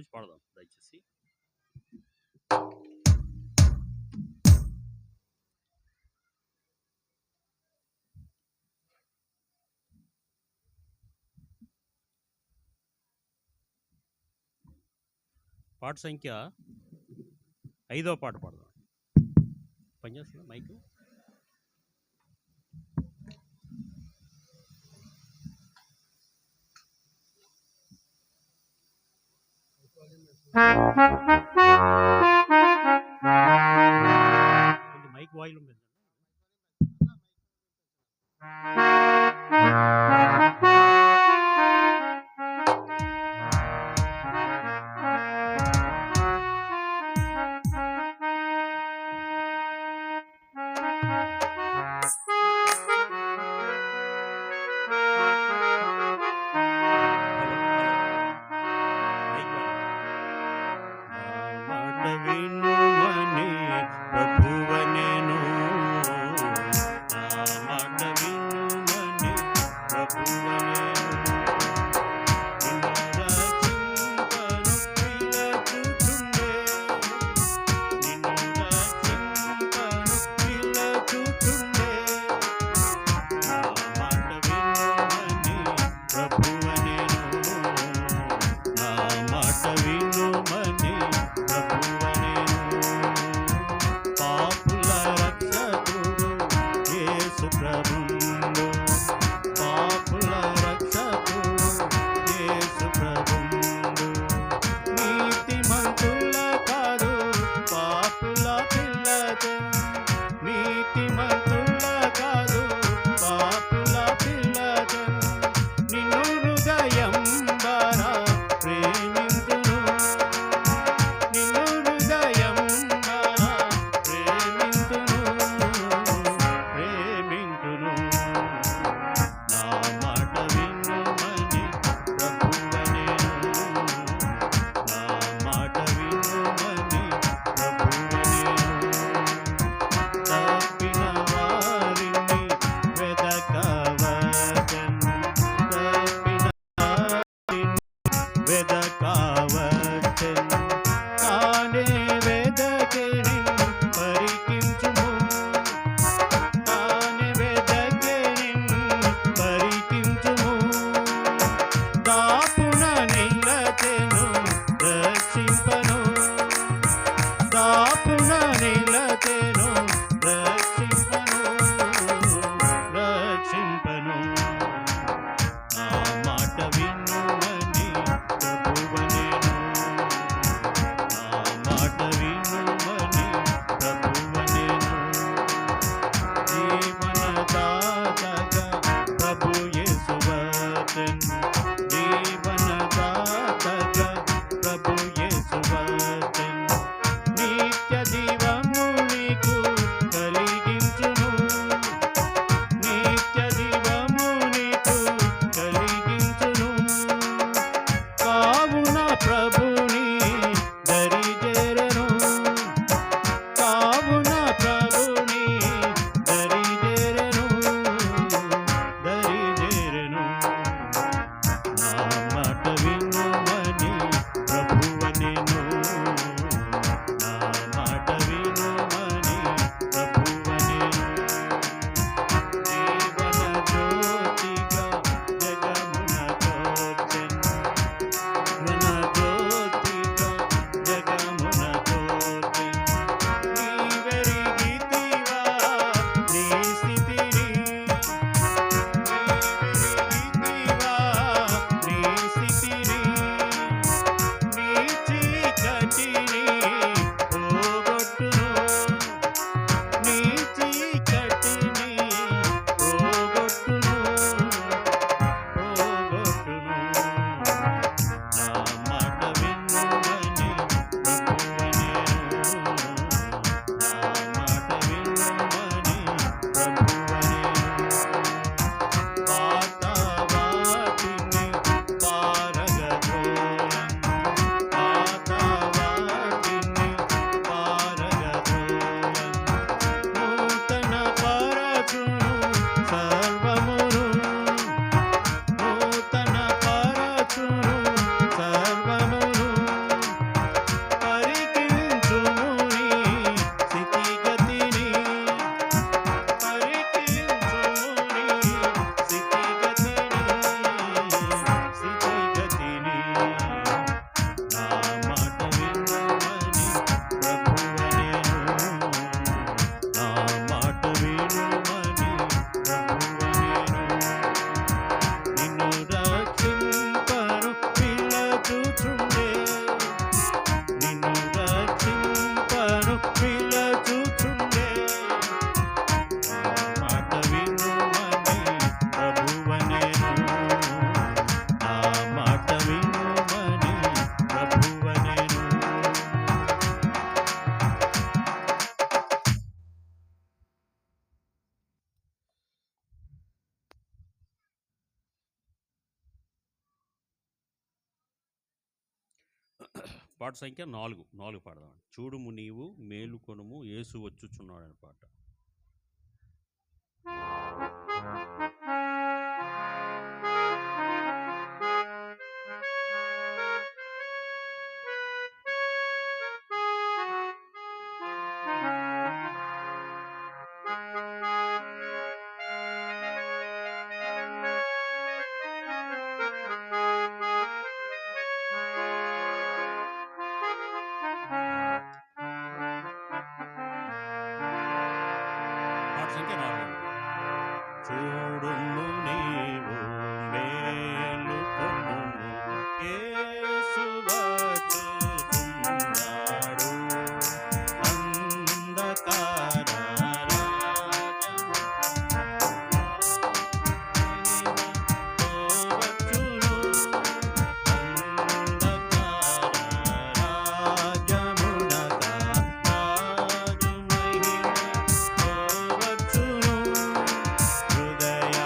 నుంచి పాడదాం దయచేసి. పాట సంఖ్య 5వ పాట పాడదాం. పనిచేస్తుందా మైక్? మైక్ వాయిల్ ఉంది. పాట సంఖ్య 4 పాడదాం. చూడుము నీవు మేలుకొనుము యేసు వచ్చుచున్నాడు అనే పాట. పాట సంఖ్య 4. చూడుము నీవు మేలుకొనుము యేసు వచ్చుచున్నాడు అంధకార రాజ్యము వచ్చును అంధకార రాజ్యమునక రాజు మహిమ వచ్చును హృదయ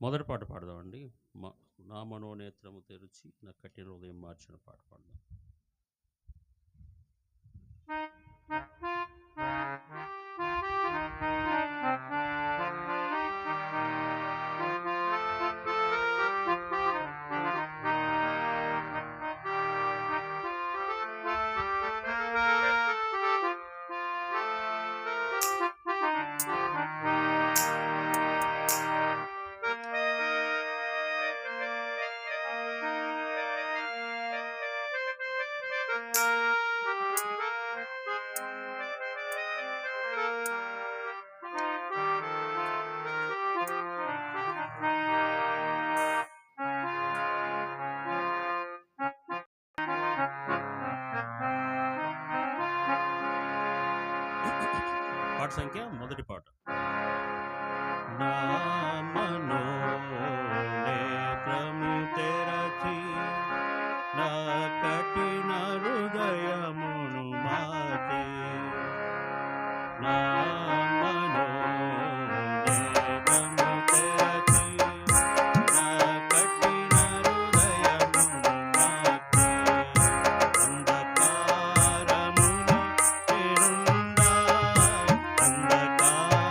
మొదటి పాట పాడదామండి. నా మనోనేత్రము తెరిచి నా కఠిన హృదయం మార్చిన పాట పాడదాం. పాట సంఖ్య మొదటి పాట. నా మనోనేత్రము తెరచి నా కఠిన హృదయమును మార్చి, నా మనోనేత్రము తెరచి నా కఠిన హృదయమును మార్చి, అంధకారములో నేనున్నా, అంధకారములో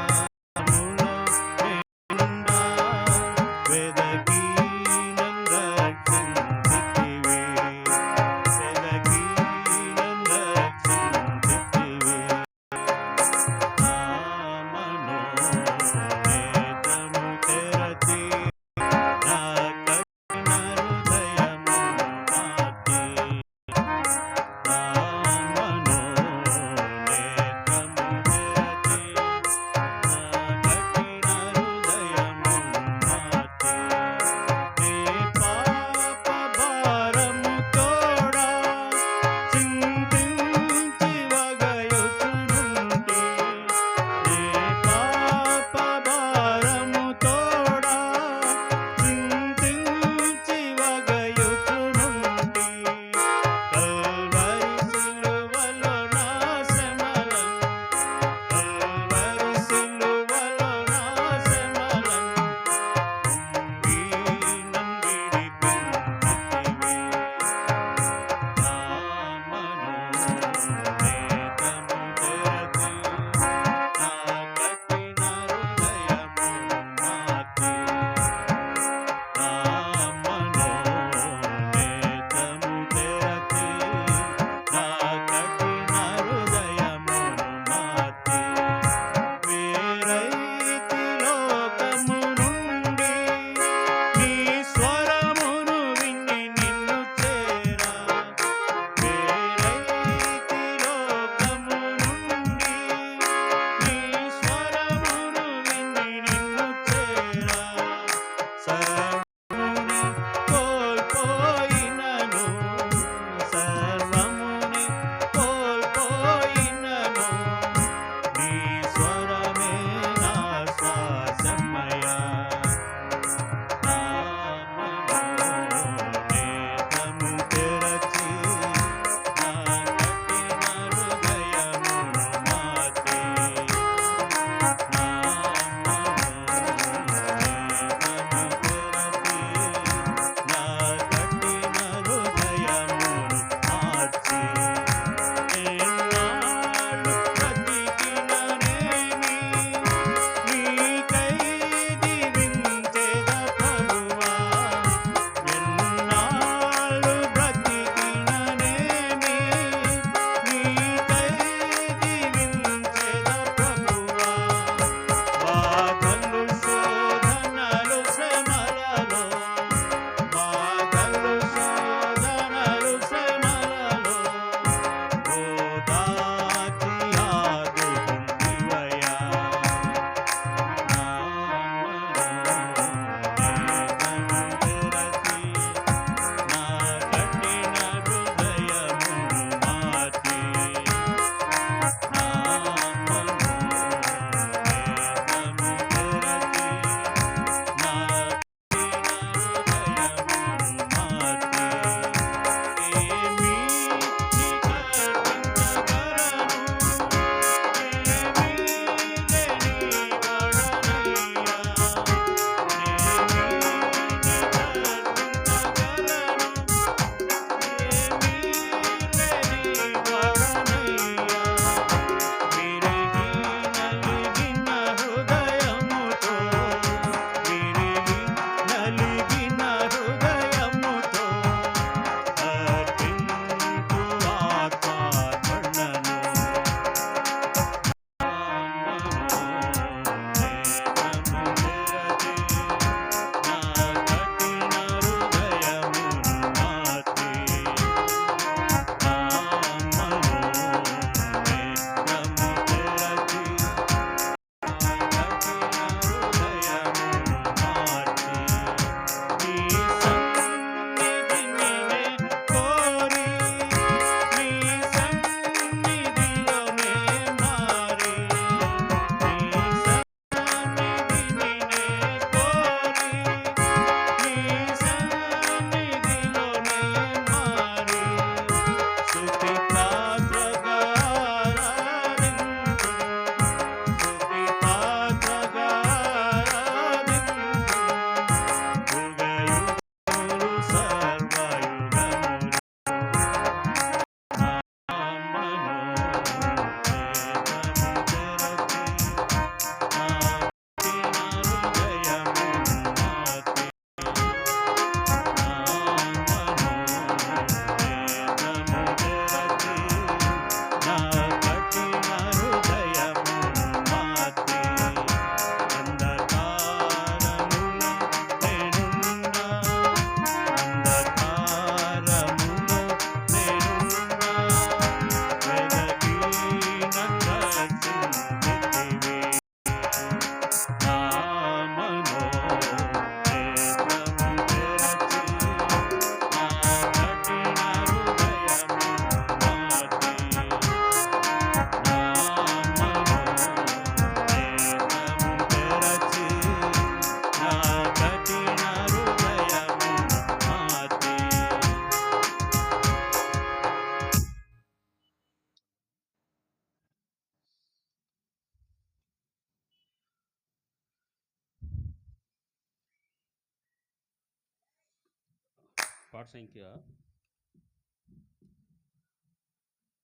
పాట సంఖ్య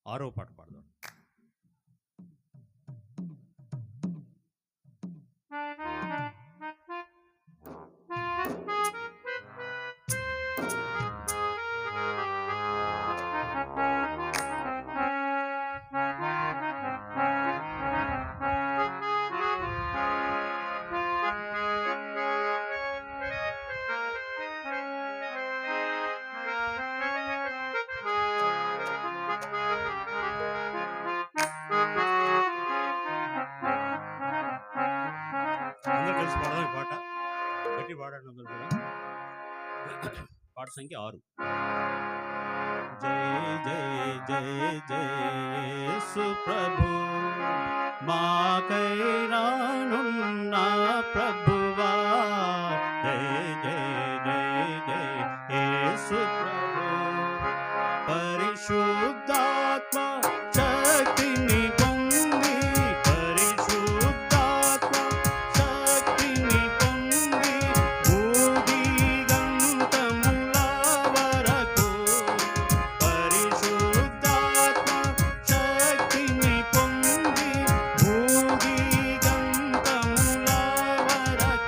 6వ పాట పాడదాం. పాట సంఖ్య 6. జయ జయ జయ జయ సుప్రభు మాకై రానున్న ప్రభువా, జయ జయ జయ జయ యేసు ప్రభు. పరిశుద్ధాత్మ శక్తిని పొంది, పరిశుద్ధాత్మ శక్తిని పొంది భూదిగంతముల వరకు, పరిశుద్ధాత్మ శక్తిని పొంది భూదిగంతముల వరకు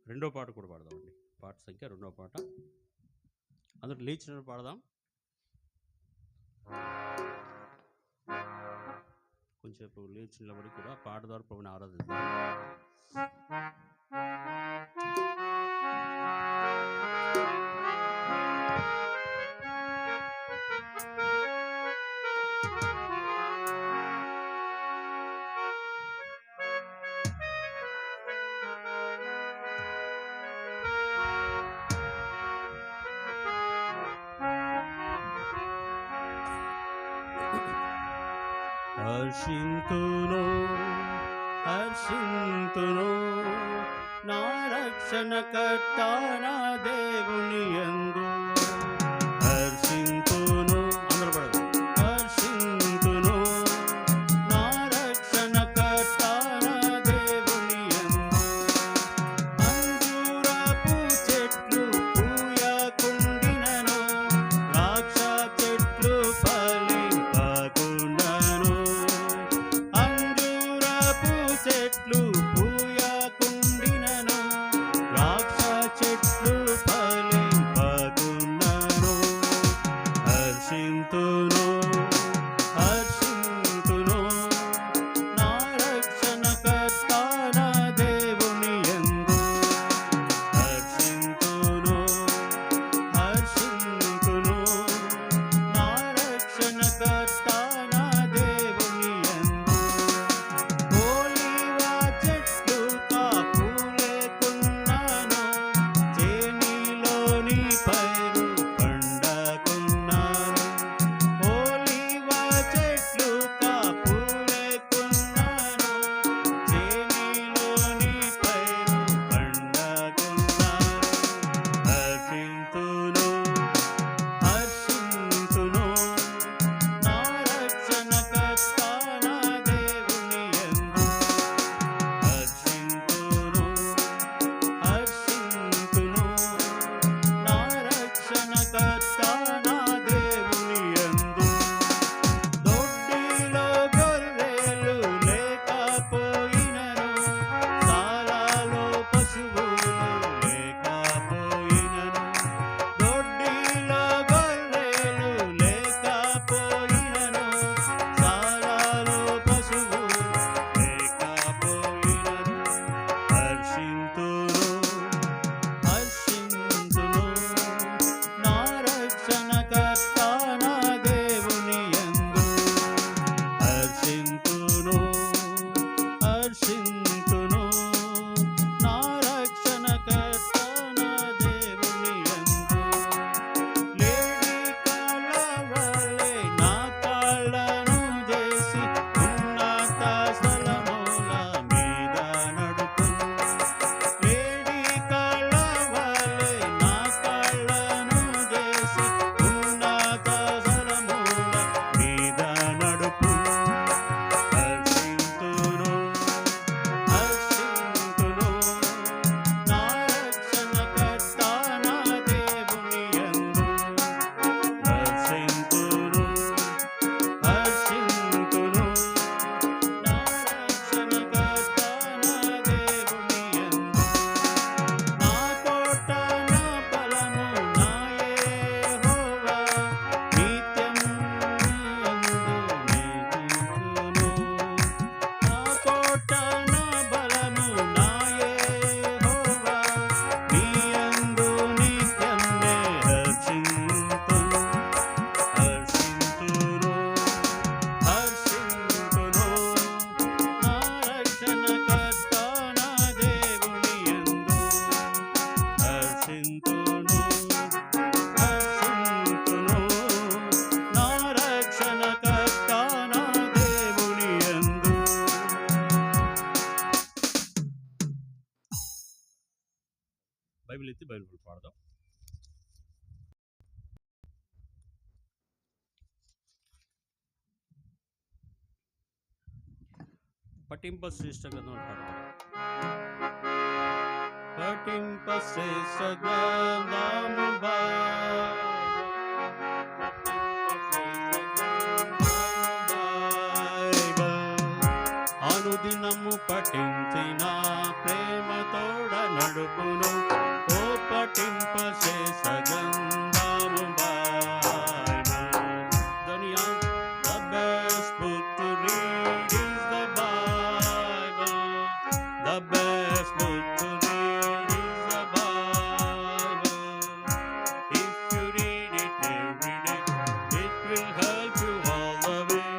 రెండో పాట కూడా పాడదామండి. పాట సంఖ్య రెండో పాట. అందరూ లేచిన పాడదాం. కొంచెంసేపు లేచి నిలబడి కూడా పాట ద్వారా ప్రభుని ఆరాధిద్దాం. హర్షింతును హర్షింతును నా రక్షణకర్త నా దేవుని యందు హర్షింతును. అందరూ పడదు. హర్షింతును నా రక్షణకర్త నా దేవుని యందు అంజూరపు చెట్లు పూయకుండినను ద్రాక్ష చెట్లు ఫలింపకుండను చెట్లు పూయకుండినను ద్రాక్ష చెట్లు ఫలింపకుండను హర్షింతును హర్షింతును నా రక్షణకర్త నా దేవుని యందు హర్షింతును హర్షింతును నా రక్షణకర్త నా దేవుని యందు పైరు పండకున్నాను ఓలివ చెట్లు కాపులేకున్నాను చేనిలోని పైరు పండకున్నాను హర్షింతును హర్షింతును నా రక్షణకర్త నా దేవుని యందు హర్షింతును హర్షింతును నా రక్షణకర్త నా దేవుని యందు దొడ్డిలో గొర్రెలు లేకపోయినను సాలాలో పశువులు లేకపోయినను దొడ్డిలో గొర్రెలు లేకపోయినను సాలాలో పశువులు లేకపోయినను హర్షింతును హర్షింతును నా రక్షణకర్త నా దేవుని యందు హర్షింతును హర్షింతును నా రక్షణకర్త నా దేవుని యందు లేడి కాలవలె నా కాళ్ళను చేసి ఉన్నత స్థలముల మీద నడుపును లేడి కాలవలె నా కాళ్ళను చేసి ఉన్నత స్థలముల మీద నడుపును హర్షింతును హర్షింతును నా రక్షణకర్త నా దేవుని యందు హర్షింతును హర్షింతును నా రక్షణకర్త నా దేవుని యందు నా కోట నా బలము నా యెహోవా నిత్యం యందు నీతింతును నా కోట నా బలము నా యెహోవా నీ యందు నిత్యం నే హర్షింతును హర్షింతును హర్షింతును నా రక్షణకర్త నా దేవుని యందు హర్షింతును హర్షింతును నా రక్షణకర్త నా దేవుని యందు. బైబిల్ ఎత్తి బైబిల్ పాడదాం. పఠింప శ్రేష్ఠ గ్రంథం పాడదాం. పఠింప శ్రేష్ఠ గ్రంథము బైబిల్ అనుదినము పఠించిన ప్రేమ తోడన నడుపును ఓ పఠింపచేసే గ్రంథము Bible. Duniya the best book to read is the Bible. The best book to read is the Bible. If you read it every day, it will help you all the way.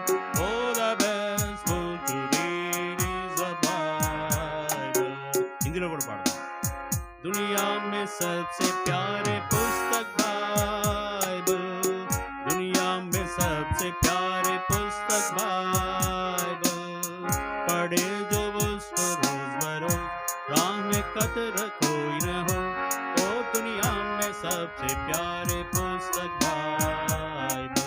Oh, the best book to read is the Bible. హిందీలో కూడా పాడదాం. दुनिया में सबसे प्यारे पुस्तक Bible. दुनिया में सबसे प्यारे पुस्तक बाइबल. पढ़े जो उसको रोज बरोज, राह में कतर कोई न हो. ओ दुनिया में सबसे प्यारे पुस्तक बाइबल.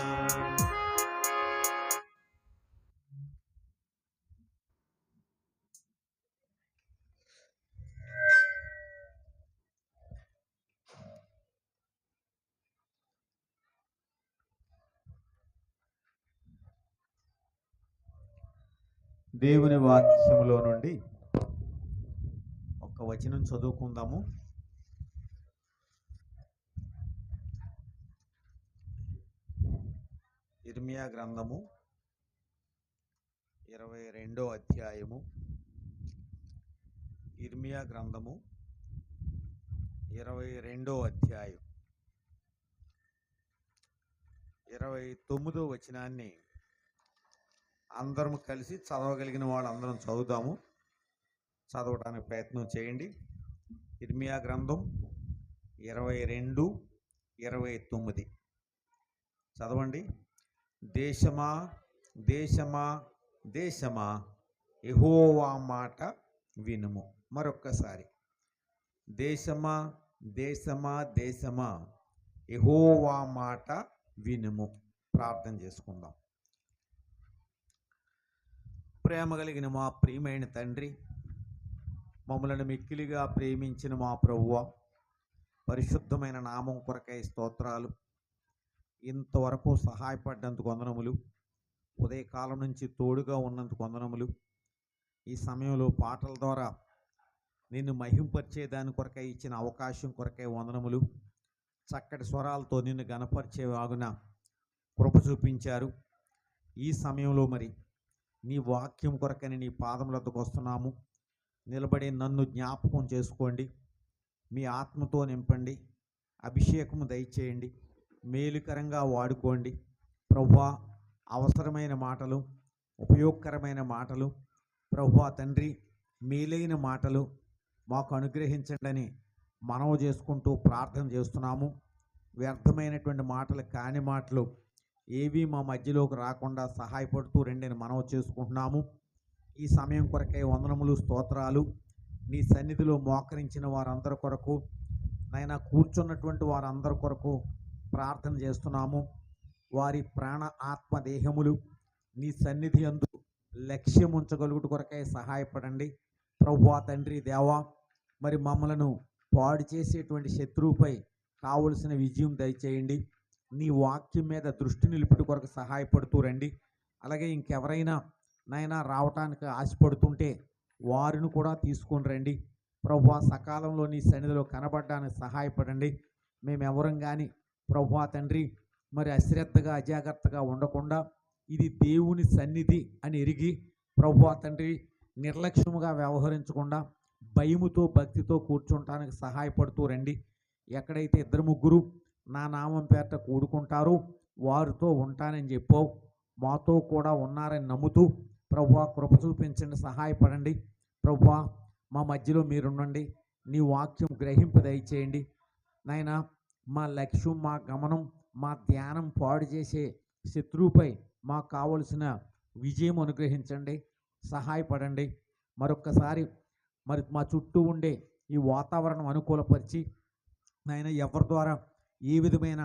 దేవుని వాక్యములో నుండి ఒక వచనం చదువుకుందాము. ఇర్మియా గ్రంథము 22వ అధ్యాయము. ఇర్మియా గ్రంథము 22వ అధ్యాయం 29వ వచనాన్ని అందరం కలిసి చదవగలిగిన వాళ్ళందరం చదువుదాము. చదవడానికి ప్రయత్నం చేయండి. ఇర్మియా గ్రంథం 22:29 చదవండి. దేశమా దేశమా దేశమా యెహోవా మాట వినుము. మరొక్కసారి, దేశమా దేశమా దేశమా యెహోవా మాట వినుము. ప్రార్థన చేసుకుందాం. ప్రేమ కలిగిన మా ప్రియమైన తండ్రి, మమ్మలను మిక్కిలిగా ప్రేమించిన మా ప్రభువా, పరిశుద్ధమైన నామం కొరకై స్తోత్రాలు. ఇంతవరకు సహాయపడ్డందుకు వందనములు. ఉదయకాలం నుంచి తోడుగా ఉన్నందుకు వందనములు. ఈ సమయంలో పాటల ద్వారా నిన్ను మహింపరిచేదాని కొరకై ఇచ్చిన అవకాశం కొరకై వందనములు. చక్కటి స్వరాలతో నిన్ను గణపరిచేవాగున కృప చూపించారు. ఈ సమయంలో మరి నీ వాక్యం కొరకని నీ పాదములద్దకు వస్తున్నాము. నిలబడి నన్ను జ్ఞాపకం చేసుకోండి. మీ ఆత్మతో నింపండి. అభిషేకము దయచేయండి. మేలుకరంగా వాడుకోండి ప్రభువా. అవసరమైన మాటలు, ఉపయోగకరమైన మాటలు ప్రభువా తండ్రి, మేలైన మాటలు మాకు అనుగ్రహించండి అని మనవి చేసుకుంటూ ప్రార్థన చేస్తున్నాము. వ్యర్థమైనటువంటి మాటలు, కాని మాటలు ఏవి మా మధ్యలోకి రాకుండా సహాయపడుతూ రెండని మనవి చేసుకుంటున్నాము. ఈ సమయం కొరకై వందనములు, స్తోత్రాలు. నీ సన్నిధిలో మోకరించిన వారందరి కొరకు, నాయన కూర్చున్నటువంటి వారందరి కొరకు ప్రార్థన చేస్తున్నాము. వారి ప్రాణ ఆత్మ దేహములు నీ సన్నిధి యందు లక్ష్యం ఉంచగలుగుట కొరకై సహాయపడండి ప్రభువా తండ్రి దేవా. మరి మమ్మలను పాడు చేసేటువంటి శత్రువుపై కావలసిన విజయం దయచేయండి. నీ వాక్యం మీద దృష్టి నిలుపుట కొరకు సహాయపడుతూ రండి. అలాగే ఇంకెవరైనా నాయనా రావటానికి ఆశపడుతుంటే వారిని కూడా తీసుకొని రండి ప్రభువా. సకాలంలో నీ సన్నిధిలో కనబడడానికి సహాయపడండి. మేమెవరం కానీ ప్రభువా తండ్రి మరి అశ్రద్ధగా, అజాగ్రత్తగా ఉండకుండా ఇది దేవుని సన్నిధి అని ఎరిగి ప్రభువా తండ్రి నిర్లక్ష్యముగా వ్యవహరించకుండా భయముతో, భక్తితో కూర్చుంటానికి సహాయపడుతూ రండి. ఎక్కడైతే ఇద్దరు ముగ్గురు నా నామం పేరట కూడుకుంటారో వారితో ఉంటానని చెప్పావు. మాతో కూడా ఉన్నారని నమ్ముతూ ప్రభువా కృప చూపించండి, సహాయపడండి ప్రభువా. మా మధ్యలో మీరుండండి. నీ వాక్యం గ్రహింపు దయచేయండి నాయనా. మా లక్ష్యం, మా గమనం, మా ధ్యానం పాడు చేసే శత్రువుపై మాకు కావలసిన విజయం అనుగ్రహించండి, సహాయపడండి. మరొక్కసారి మరి మా చుట్టూ ఉండే ఈ వాతావరణం అనుకూలపరిచి నాయన ఎవరి ద్వారా ఏ విధమైన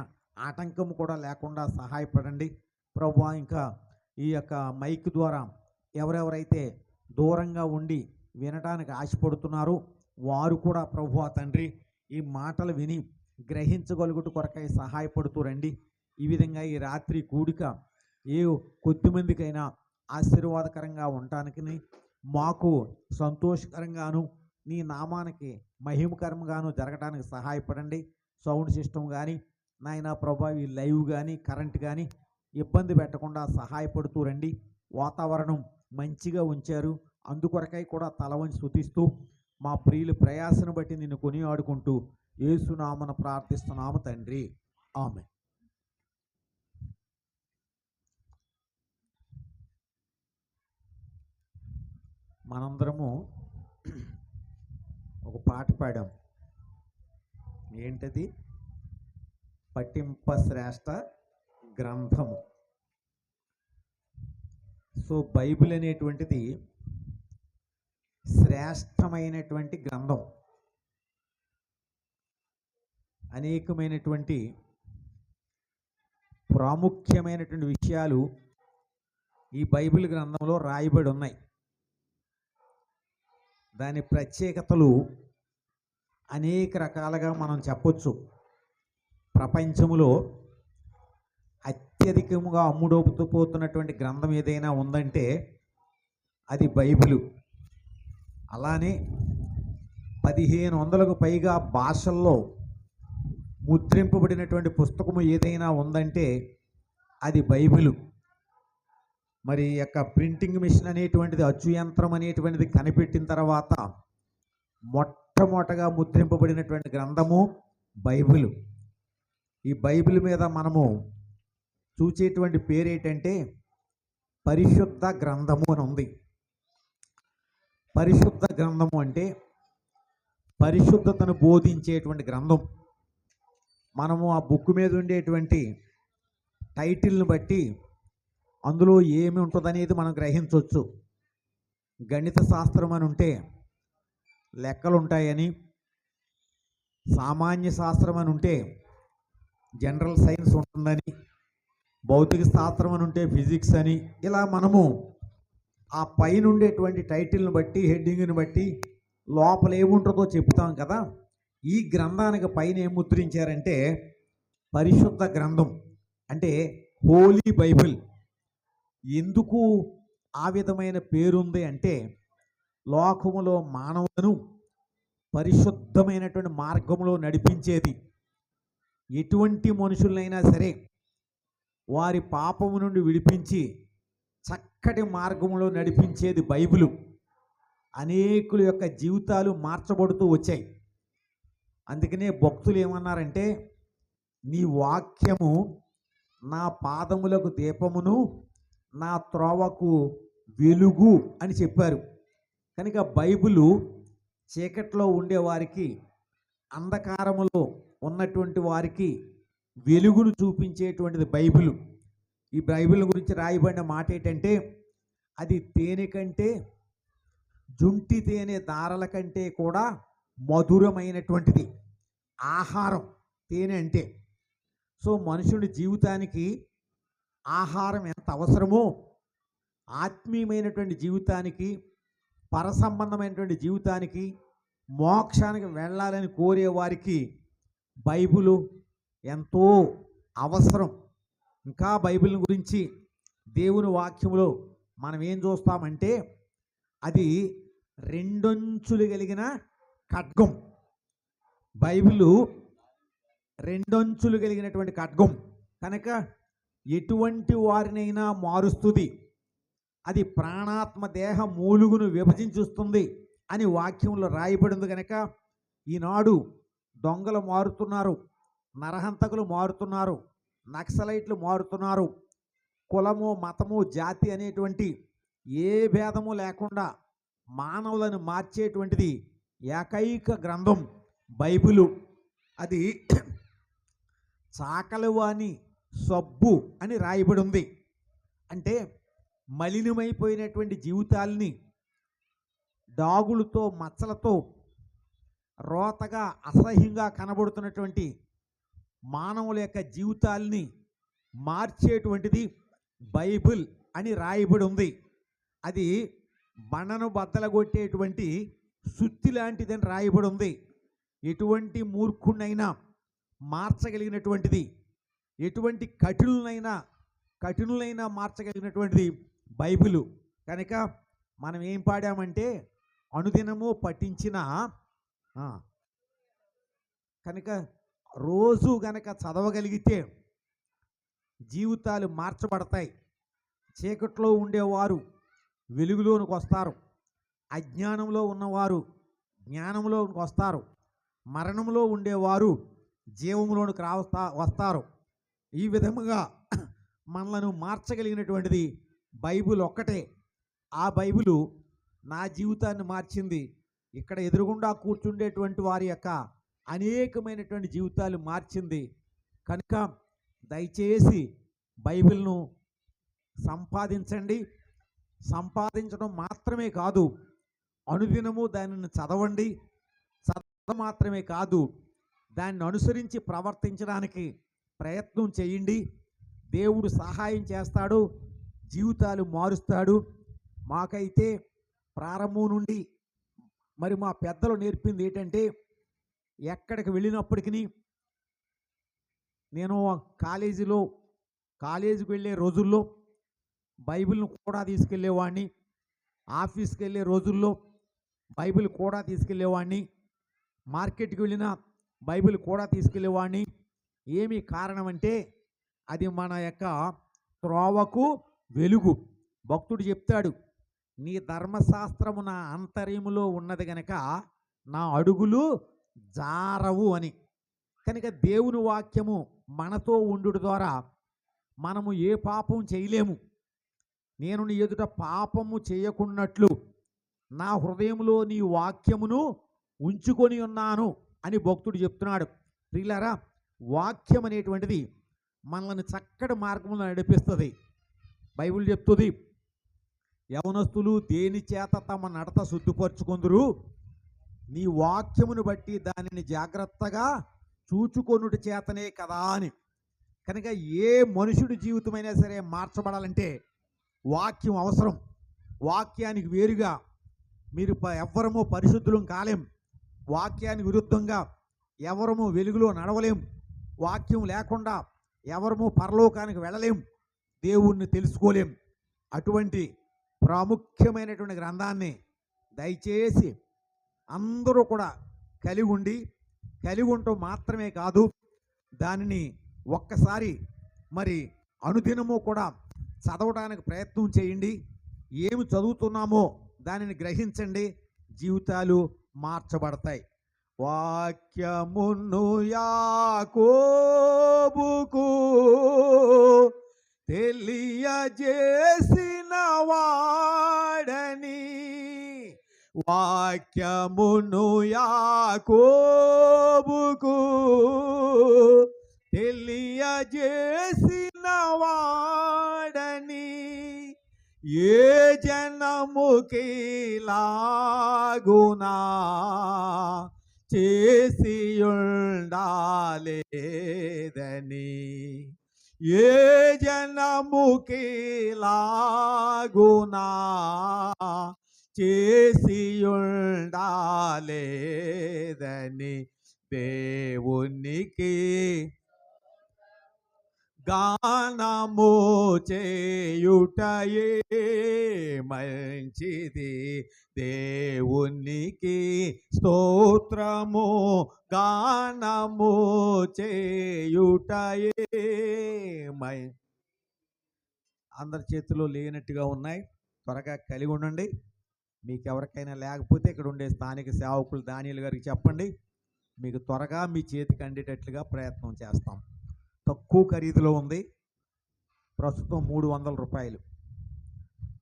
ఆటంకం కూడా లేకుండా సహాయపడండి ప్రభువా. ఇంకా ఈ యొక్క మైక్ ద్వారా ఎవరెవరైతే దూరంగా ఉండి వినడానికి ఆశపడుతున్నారో వారు కూడా ప్రభువా తండ్రి ఈ మాటలు విని గ్రహించగలుగుట కొరకై సహాయపడుతూ రండి. ఈ విధంగా ఈ రాత్రి కూడిక ఏ కొద్దిమందికైనా ఆశీర్వాదకరంగా ఉండటానికి, మాకు సంతోషకరంగాను నీ నామానికి మహిమకరంగాను జరగడానికి సహాయపడండి. సౌండ్ సిస్టమ్ కానీ నాయన ప్రభా ఈ లైవ్ కానీ కరెంట్ కానీ ఇబ్బంది పెట్టకుండా సహాయపడుతూ రండి. వాతావరణం మంచిగా ఉంచారు, అందుకొరకై కూడా తల వంచి స్తుతిస్తూ మా ప్రియుల ప్రయాసను బట్టి నిన్ను కొనియాడుకుంటూ యేసునామన ప్రార్థిస్తున్నాము తండ్రి, ఆమేన్. మనందరము ఒక పాట పాడాం. ఏంటది? పఠింప శ్రేష్ట గ్రంథము. సో బైబిల్ అనేటువంటిది శ్రేష్టమైనటువంటి గ్రంథం. అనేకమైనటువంటి ప్రాముఖ్యమైనటువంటి విషయాలు ఈ బైబిల్ గ్రంథంలో రాయబడి ఉన్నాయి. దాని ప్రత్యేకతలు అనేక రకాలుగా మనం చెప్పొచ్చు. ప్రపంచంలో అత్యధికంగా అమ్ముడోపుతూ గ్రంథం ఏదైనా ఉందంటే అది బైబిలు. అలానే 1500కు పైగా భాషల్లో ముద్రింపబడినటువంటి పుస్తకము ఏదైనా ఉందంటే అది బైబిలు. మరి యొక్క ప్రింటింగ్ మిషన్ అనేటువంటిది, అచ్చు యంత్రం అనేటువంటిది కనిపెట్టిన తర్వాత మొట్టమొదటగా ముద్రింపబడినటువంటి గ్రంథము బైబిలు. ఈ బైబిల్ మీద మనము చూసేటువంటి పేరు ఏంటంటే పరిశుద్ధ గ్రంథము అని ఉంది. పరిశుద్ధ గ్రంథము అంటే పరిశుద్ధతను బోధించేటువంటి గ్రంథం. మనము ఆ బుక్ మీద ఉండేటువంటి టైటిల్ని బట్టి అందులో ఏమి ఉంటుందనేది మనం గ్రహించవచ్చు. గణిత శాస్త్రం అని ఉంటే లెక్కలు ఉంటాయని, సామాన్య శాస్త్రం అని ఉంటే జనరల్ సైన్స్ ఉంటుందని, భౌతిక శాస్త్రం అని ఉంటే ఫిజిక్స్ అని, ఇలా మనము ఆ పైన ఉండేటువంటి టైటిల్ని బట్టి హెడ్డింగ్ని బట్టి లోపల ఏముంటుందో చెప్తాం కదా. ఈ గ్రంథానికి పైన ఏం ముద్రించారంటే పరిశుద్ధ గ్రంథం అంటే హోలీ బైబిల్. ఎందుకు ఆ విధమైన పేరుంది అంటే లోకములో మానవులను పరిశుద్ధమైనటువంటి మార్గంలో నడిపించేది. ఎటువంటి మనుషులైనా సరే వారి పాపము నుండి విడిపించి చక్కటి మార్గంలో నడిపించేది బైబిలు. అనేకుల యొక్క జీవితాలు మార్చబడుతూ వచ్చాయి. అందుకనే భక్తులు ఏమన్నారంటే నీ వాక్యము నా పాదములకు దీపమును నా త్రోవకు వెలుగు అని చెప్పారు. కనుక బైబిలు చీకట్లో ఉండేవారికి, అంధకారములో ఉన్నటువంటి వారికి వెలుగును చూపించేటువంటిది బైబిలు. ఈ బైబిల్ గురించి రాయబడిన మాట ఏంటంటే అది తేనె కంటే, జుంటి తేనె దారల కంటే కూడా మధురమైనటువంటిది ఆహారం తేనె అంటే. సో మనుషుడి జీవితానికి ఆహారం ఎంత అవసరమో ఆత్మీయమైనటువంటి జీవితానికి, పరసంబంధమైనటువంటి జీవితానికి, మోక్షానికి వెళ్ళాలని కోరే వారికి బైబిలు ఎంతో అవసరం. ఇంకా బైబిల్ గురించి దేవుని వాక్యంలో మనం ఏం చూస్తామంటే అది రెండొంచులు కలిగిన ఖడ్గం. బైబిలు రెండొంచులు కలిగినటువంటి ఖడ్గం కనుక ఎటువంటి వారినైనా మారుస్తుంది. అది ప్రాణాత్మ దేహ మూలుగును విభజించుస్తుంది అని వాక్యంలో రాయబడింది. కనుక ఈనాడు దొంగలు మారుతున్నారు, నరహంతకులు మారుతున్నారు, నక్సలైట్లు మారుతున్నారు. కులము, మతము, జాతి అనేటువంటి ఏ భేదము లేకుండా మానవులను మార్చేటువంటిది ఏకైక గ్రంథం బైబిలు. అది చాకలివాని సబ్బు అని రాయబడి ఉంది. అంటే మలినమైపోయినటువంటి జీవితాలని డాగులతో, మచ్చలతో, రోతగా, అసహ్యంగా కనబడుతున్నటువంటి మానవుల యొక్క జీవితాలని మార్చేటువంటిది బైబిల్ అని రాయబడి ఉంది. అది బండను బద్దలగొట్టేటువంటి సుత్తి లాంటిదని రాయబడి ఉంది. ఎటువంటి మూర్ఖునైనా మార్చగలిగినటువంటిది, ఎటువంటి కఠినులైనా మార్చగలిగినటువంటిది బైబిలు. కనుక మనం ఏం పాడామంటే అనుదినము పఠించిన ఆ, కనుక రోజు గనక చదవగలిగితే జీవితాలు మార్చబడతాయి. చీకట్లో ఉండేవారు వెలుగులోనికి వస్తారు, అజ్ఞానంలో ఉన్నవారు జ్ఞానంలోనికి వస్తారు, మరణంలో ఉండేవారు జీవంలోనికి వస్తారు. ఈ విధముగా మనలను మార్చగలిగినటువంటిది బైబిల్ ఒక్కటే. ఆ బైబిలు నా జీవితాన్ని మార్చింది. ఇక్కడ ఎదురుగుండా కూర్చుండేటువంటి వారి యొక్క అనేకమైనటువంటి జీవితాలు మార్చింది. కనుక దయచేసి బైబిల్ను సంపాదించండి. సంపాదించడం మాత్రమే కాదు, అనుదినము దానిని చదవండి. చదవడం మాత్రమే కాదు, దాన్ని అనుసరించి ప్రవర్తించడానికి ప్రయత్నం చేయండి. దేవుడు సహాయం చేస్తాడు, జీవితాలు మారుస్తాడు. మాకైతే ప్రారంభం నుండి మరి మా పెద్దలు నేర్పింది ఏంటంటే, ఎక్కడికి వెళ్ళినప్పటికీ నేను కాలేజీకి వెళ్ళే రోజుల్లో బైబిల్ను కూడా తీసుకెళ్ళేవాడిని. ఆఫీస్కి వెళ్ళే రోజుల్లో బైబిల్ కూడా తీసుకెళ్ళేవాడిని. మార్కెట్కి వెళ్ళిన బైబిల్ కూడా తీసుకెళ్ళేవాడిని. ఏమి కారణం అంటే, అది మన యొక్క త్రోవకు వెలుగు. భక్తుడు చెప్తాడు, నీ ధర్మశాస్త్రము నా అంతర్యములో ఉన్నది గనక నా అడుగులు జారవు అని. కనుక దేవుని వాక్యము మనతో ఉండుట ద్వారా మనము ఏ పాపం చేయలేము. నేను నీ ఎదుట పాపము చేయకున్నట్లు నా హృదయంలో నీ వాక్యమును ఉంచుకొని ఉన్నాను అని భక్తుడు చెప్తున్నాడు. ప్రియులారా, వాక్యం అనేటువంటిది మనల్ని చక్కటి మార్గంలో నడిపిస్తుంది. బైబిల్ చెప్తుంది, యవనస్తులు దేని చేత తమ నడత శుద్ధిపరుచుకొందురు, నీ వాక్యమును బట్టి దానిని జాగ్రత్తగా చూచుకొనుట చేతనే కదా అని. కనుక ఏ మనుషుడి జీవితమైనా సరే మార్చబడాలంటే వాక్యం అవసరం. వాక్యానికి వేరుగా మీరు ఎవ్వరము పరిశుద్ధులం కాలేం. వాక్యానికి విరుద్ధంగా ఎవరము వెలుగులో నడవలేం. వాక్యం లేకుండా ఎవరము పరలోకానికి వెళ్ళలేం, దేవుణ్ణి తెలుసుకోలేం. అటువంటి ప్రాముఖ్యమైనటువంటి గ్రంథాన్ని దయచేసి అందరూ కూడా కలిగి ఉండటం మాత్రమే కాదు, దానిని ఒక్కసారి మరి అనుదినము కూడా చదవడానికి ప్రయత్నం చేయండి. ఏమి చదువుతున్నామో దానిని గ్రహించండి, జీవితాలు మార్చబడతాయి. వాక్యమును యాకోబుకు తెలియజేసిన వాడని, వాక్యమును యాకోబుకు తెలియజేసిన వాడని, ఏ జనముకి లాగునా చేసి ఉండాలేదని, ఏ జనముకి లాగునా చేసి ఉండాలేదని, దేవునికి గానము చేయుటయే మంచిది, దేవునికి స్తోత్రము గానము చేయుటయే అందరి చేతిలో లేనట్టుగా ఉన్నాయి, త్వరగా కలిగి ఉండండి. మీకు ఎవరికైనా లేకపోతే ఇక్కడ ఉండే స్థానిక సేవకులు దానియలు గారికి చెప్పండి, మీకు త్వరగా మీ చేతికి అందేటట్లుగా ప్రయత్నం చేస్తాం. తక్కువ ఖరీదులో ఉంది, ప్రస్తుతం 300 రూపాయలు.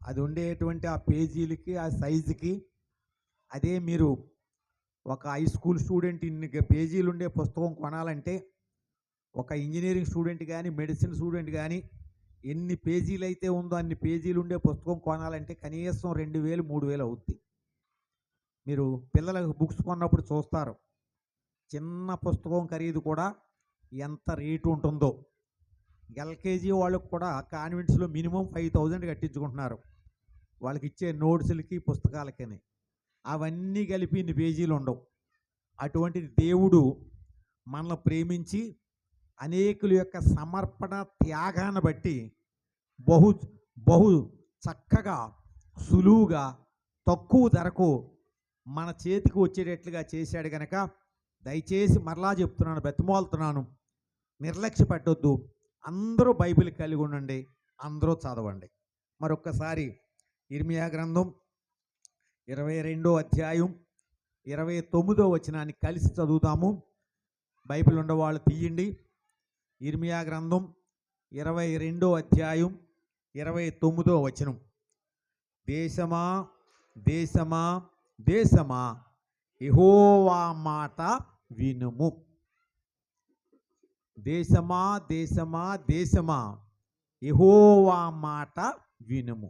అది ఉండేటువంటి ఆ పేజీలకి ఆ సైజుకి, అదే మీరు ఒక హై స్కూల్ స్టూడెంట్ ఇన్ని పేజీలు ఉండే పుస్తకం కొనాలంటే, ఒక ఇంజనీరింగ్ స్టూడెంట్ కానీ మెడిసిన్ స్టూడెంట్ కానీ ఎన్ని పేజీలు అయితే ఉందో అన్ని పేజీలు ఉండే పుస్తకం కొనాలంటే కనీసం 2000 3000 అవుద్ది. మీరు పిల్లలకు బుక్స్ కొన్నప్పుడు చూస్తారు, చిన్న పుస్తకం ఖరీదు కూడా ఎంత రేటు ఉంటుందో. ఎల్కేజీ వాళ్ళకు కూడా కాన్వెంట్స్లో మినిమం 5000 కట్టించుకుంటున్నారు వాళ్ళకి ఇచ్చే నోట్స్లకి పుస్తకాలకని. అవన్నీ కలిపి ఇన్ని పేజీలు ఉండవు. అటువంటిది దేవుడు మనల్ని ప్రేమించి అనేకుల యొక్క సమర్పణ త్యాగాన్ని బట్టి బహు చక్కగా సులువుగా తక్కువ ధరకు మన చేతికి వచ్చేటట్లుగా చేశాడు కనుక దయచేసి మరలా చెప్తున్నాను, బ్రతిమాలుతున్నాను, నిర్లక్ష్య పెట్టొద్దు. అందరూ బైబిల్ కలిగి ఉండండి, అందరూ చదవండి. మరొక్కసారి ఇర్మియా గ్రంథం 22వ అధ్యాయం 29వ వచనాన్ని కలిసి చదువుతాము. బైబిల్ ఉన్నవాళ్ళు తీయండి. ఇర్మియా గ్రంథం 22వ అధ్యాయం 29వ వచనం. దేశమా దేశమా దేశమా యెహోవా మాట వినుము. దేశమా దేశమా దేశమా యెహోవా మాట వినుము.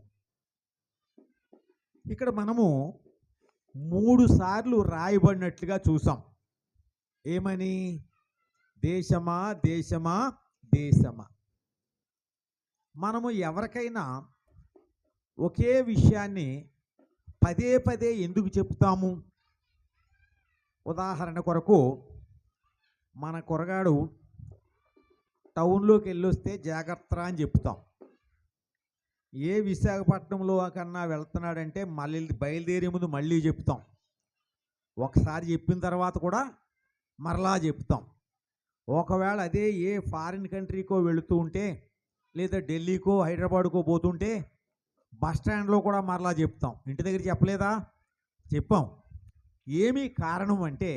ఇక్కడ మనము 3 సార్లు రాయబడినట్లుగా చూసాం. ఏమని? దేశమా దేశమా దేశమా. మనము ఎవరికైనా ఒకే విషయాన్ని పదే పదే ఎందుకు చెప్తాము? ఉదాహరణ కొరకు, మన కురగాడు టౌన్లోకి వెళ్ళొస్తే జాగ్రత్త అని చెప్తాం. ఏ విశాఖపట్నంలో కన్నా వెళ్తున్నాడంటే మళ్ళీ బయలుదేరే ముందు మళ్ళీ చెప్తాం. ఒకసారి చెప్పిన తర్వాత కూడా మరలా చెప్తాం. ఒకవేళ అదే ఏ ఫారిన్ కంట్రీకో వెళుతూ ఉంటే, లేదా ఢిల్లీకో హైదరాబాద్కో పోతుంటే బస్ స్టాండ్లో కూడా మరలా చెప్తాం. ఇంటి దగ్గర చెప్పలేదా? చెప్పాం. ఏమీ కారణం అంటే,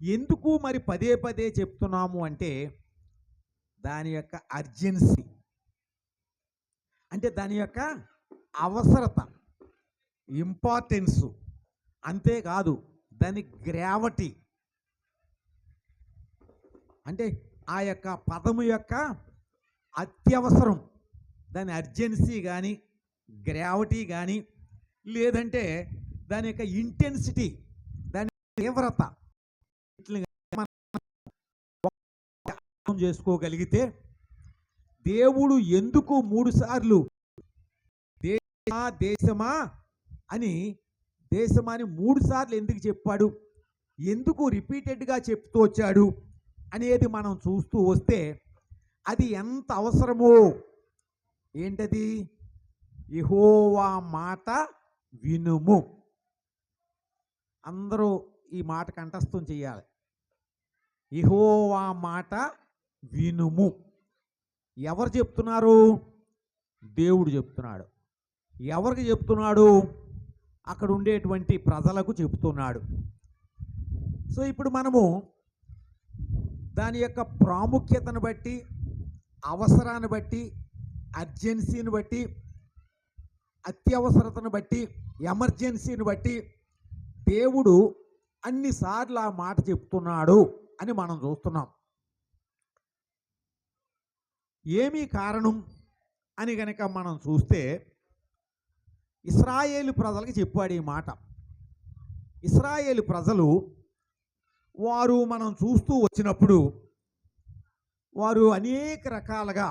ఎందుకు మరి పదే పదే చెప్తున్నాము అంటే, దాని యొక్క అర్జెన్సీ, అంటే దాని యొక్క అవసరత, ఇంపార్టెన్సు, అంతేకాదు దాని గ్రావిటీ, అంటే ఆ యొక్క పదము యొక్క అత్యవసరం, దాని అర్జెన్సీ కానీ గ్రావిటీ కానీ, లేదంటే దాని యొక్క ఇంటెన్సిటీ, దాని తీవ్రత మనం చేసుకోగలిగితే, దేవుడు ఎందుకు 3 సార్లు దేశమా దేశమా అని దేశమాని 3 సార్లు ఎందుకు చెప్పాడు, ఎందుకు రిపీటెడ్గా చెప్తూ వచ్చాడు అనేది మనం చూస్తూ వస్తే అది ఎంత అవసరమో. ఏంటది? యెహోవా మాట వినుము. అందరూ ఈ మాట కంఠస్థం చేయాలి. యెహోవా మాట వినుము. ఎవరు చెప్తున్నారు? దేవుడు చెప్తున్నాడు. ఎవరికి చెప్తున్నాడు? అక్కడ ఉండేటువంటి ప్రజలకు చెప్తున్నాడు. సో ఇప్పుడు మనము దాని యొక్క ప్రాముఖ్యతను బట్టి, అవసరాన్ని బట్టి, అర్జెన్సీని బట్టి, అత్యవసరతను బట్టి, ఎమర్జెన్సీని బట్టి దేవుడు అన్నిసార్లు ఆ మాట చెప్తున్నాడు అని మనం చూస్తున్నాం. ఏమీ కారణం అని గనక మనం చూస్తే, ఇశ్రాయేలు ప్రజలకు చెప్పాడు ఈ మాట. ఇశ్రాయేలు ప్రజలు వారు మనం చూస్తూ వచ్చినప్పుడు వారు అనేక రకాలుగా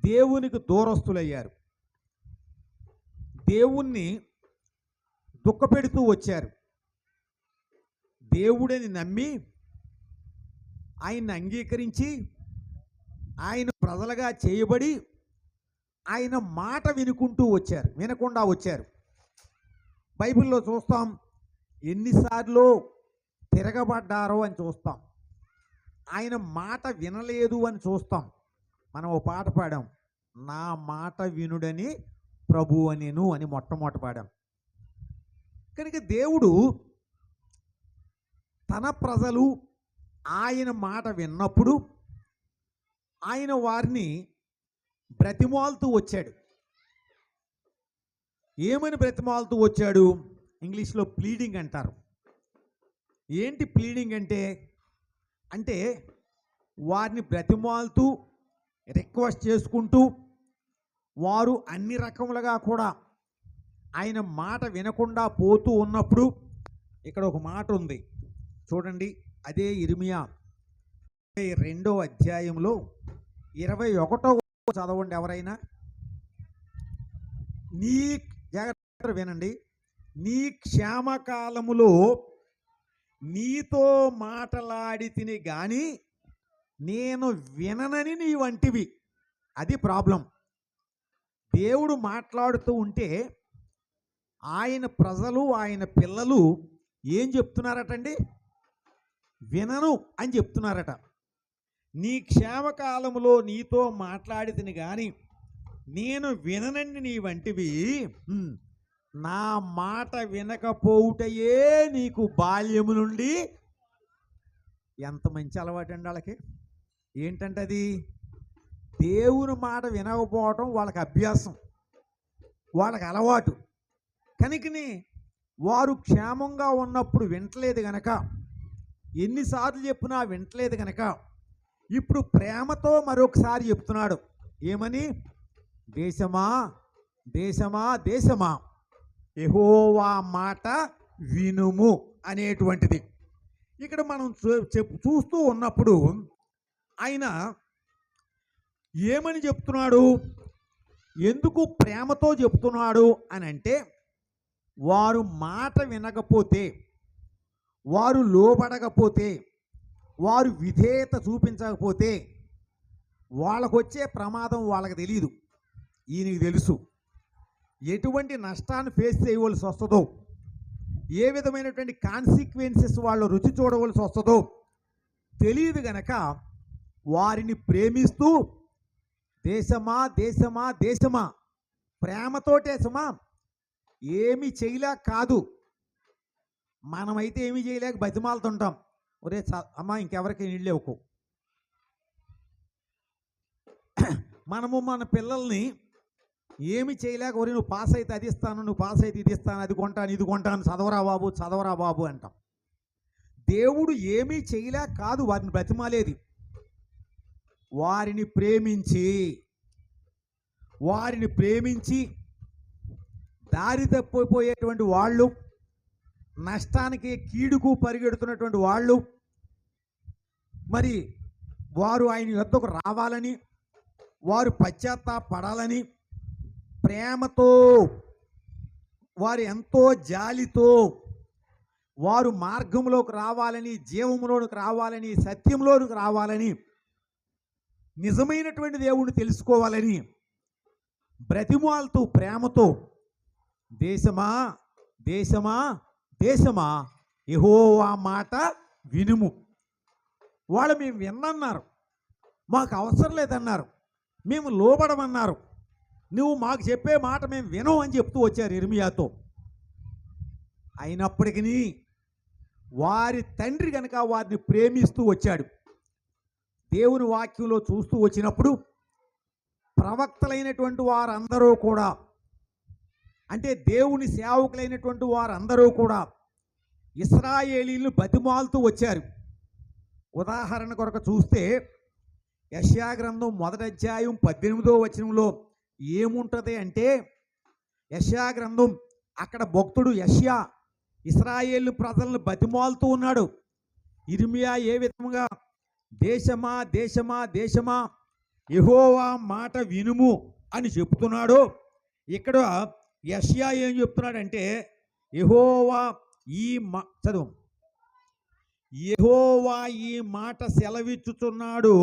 దేవునికి దూరస్తులయ్యారు. దేవుణ్ణి దుఃఖపెడుతూ వచ్చారు. దేవుడిని నమ్మి ఆయన్ని అంగీకరించి ఆయన ప్రజలుగా చేయబడి ఆయన మాట వినకుండా వచ్చారు. బైబిల్లో చూస్తాం ఎన్నిసార్లు తిరగబడ్డారో అని చూస్తాం. ఆయన మాట వినలేదు అని చూస్తాం. మనం ఓ పాట పాడాం, నా మాట వినుడని ప్రభు అనేను అని మొట్టమొదట పాడాం. కనుక దేవుడు తన ప్రజలు ఆయన మాట విన్నప్పుడు ఆయన వారిని బ్రతిమాలుతూ వచ్చాడు. ఏమని బ్రతిమాలుతూ వచ్చాడు? ఇంగ్లీష్లో ప్లీడింగ్ అంటారు. ఏంటి ప్లీడింగ్ అంటే? అంటే వారిని బ్రతిమాలుతూ రిక్వెస్ట్ చేసుకుంటూ, వారు అన్ని రకములుగా కూడా ఆయన మాట వినకుండా పోతూ ఉన్నప్పుడు ఇక్కడ ఒక మాట ఉంది చూడండి. అదే ఇర్మియా 22వ అధ్యాయంలో 21వ చదవండి ఎవరైనా. నీ జాగ్రత్త వినండి. నీ క్షేమకాలములో నీతో మాటలాడి తిని గాని నేను విననని నీ వంటివి. అది ప్రాబ్లం. దేవుడు మాట్లాడుతూ ఉంటే ఆయన ప్రజలు, ఆయన పిల్లలు ఏం చెప్తున్నారటండి? వినను అని చెప్తున్నారట. నీ క్షేమకాలములో నీతో మాట్లాడితిని గాని నేను విననండి నీ వంటివి. నా మాట వినకపోవుటయే నీకు బాల్యము నుండి. ఎంత మంచి అలవాటు అండి వాళ్ళకి. ఏంటంటే అది దేవుని మాట వినకపోవటం వాళ్ళకి అభ్యాసం, వాళ్ళకి అలవాటు. కనుకని వారు క్షేమంగా ఉన్నప్పుడు వింటలేదు గనక, ఎన్నిసార్లు చెప్పినా వింటలేదు గనక ఇప్పుడు ప్రేమతో మరొకసారి చెప్తున్నాడు. ఏమని? దేశమా దేశమా దేశమా యెహోవా మాట వినుము అనేటువంటిది. ఇక్కడ మనం చూస్తూ ఉన్నప్పుడు ఆయన ఏమని చెప్తున్నాడు? ఎందుకు ప్రేమతో చెప్తున్నాడు అని అంటే, వారు మాట వినకపోతే, వారు లోబడకపోతే, వారు విధేయత చూపించకపోతే వాళ్ళకు వచ్చే ప్రమాదం వాళ్ళకి తెలియదు. ఈయనకి తెలుసు ఎటువంటి నష్టాన్ని ఫేస్ చేయవలసి వస్తుందో, ఏ విధమైనటువంటి కాన్సిక్వెన్సెస్ వాళ్ళు రుచి చూడవలసి వస్తుందో తెలియదు గనక వారిని ప్రేమిస్తూ దేశమా దేశమా దేశమా, ప్రేమతోటే సుమా, ఏమి చేయలేక కాదు. మనమైతే ఏమి చేయలేక బతిమాలుతుంటాం. ఒరే అమ్మా ఇంకెవరికి నీళ్ళు ఇవ్వకు. మనము మన పిల్లల్ని ఏమి చేయలేక, ఒరే నువ్వు పాస్ అయితే అది ఇస్తాను, నువ్వు పాస్ అయితే ఇది ఇస్తాను, అది కొంటాను ఇది కొంటాను, చదవరా బాబు చదవరా బాబు అంటాం. దేవుడు ఏమీ చేయలేక కాదు వారిని బ్రతిమాలేది. వారిని ప్రేమించి దారి తప్పిపోయేటువంటి వాళ్ళు, నష్టానికి కీడుకు పరిగెడుతున్నటువంటి వాళ్ళు, మరి వారు ఆయన యొద్దకు రావాలని, వారు పశ్చాత్తాపడాలని ప్రేమతో, వారు ఎంతో జాలితో వారు మార్గంలోకి రావాలని, జీవంలోకి రావాలని, సత్యంలోకి రావాలని, నిజమైనటువంటి దేవుణ్ణి తెలుసుకోవాలని బ్రతిమాలుతూ ప్రేమతో దేశమా దేశమా దేశమా యెహోవా మాట వినుము. వాళ్ళు మేము విన్నన్నారు, మాకు అవసరం లేదన్నారు, మేము లోబడమన్నారు, నువ్వు మాకు చెప్పే మాట మేము వినం అని చెప్తూ వచ్చారు ఇర్మియాతో. అయినప్పటికీ వారి తండ్రి కనుక వారిని ప్రేమిస్తూ వచ్చాడు. దేవుని వాక్యంలో చూస్తూ వచ్చినప్పుడు ప్రవక్తలైనటువంటి వారందరూ కూడా, అంటే దేవుని సేవకులైనటువంటి వారందరూ కూడా ఇశ్రాయేలీలను బతిమాలుతూ వచ్చారు. ఉదాహరణ కొరకు చూస్తే యెషయా గ్రంథం 1వ అధ్యాయం 18వ వచనంలో ఏముంటుంది అంటే, యెషయా గ్రంథం అక్కడ భక్తుడు యెషయా ఇశ్రాయేలు ప్రజలను బతిమాలుతూ ఉన్నాడు. ఇర్మియా ఏ విధంగా దేశమా దేశమా దేశమా యెహోవా మాట వినుము అని చెప్తున్నాడో, ఇక్కడ యెషయా ఏం చెప్తున్నాడంటే, యెహోవా యెహోవా ఈ మాట సెలవిచ్చుచున్నాడు,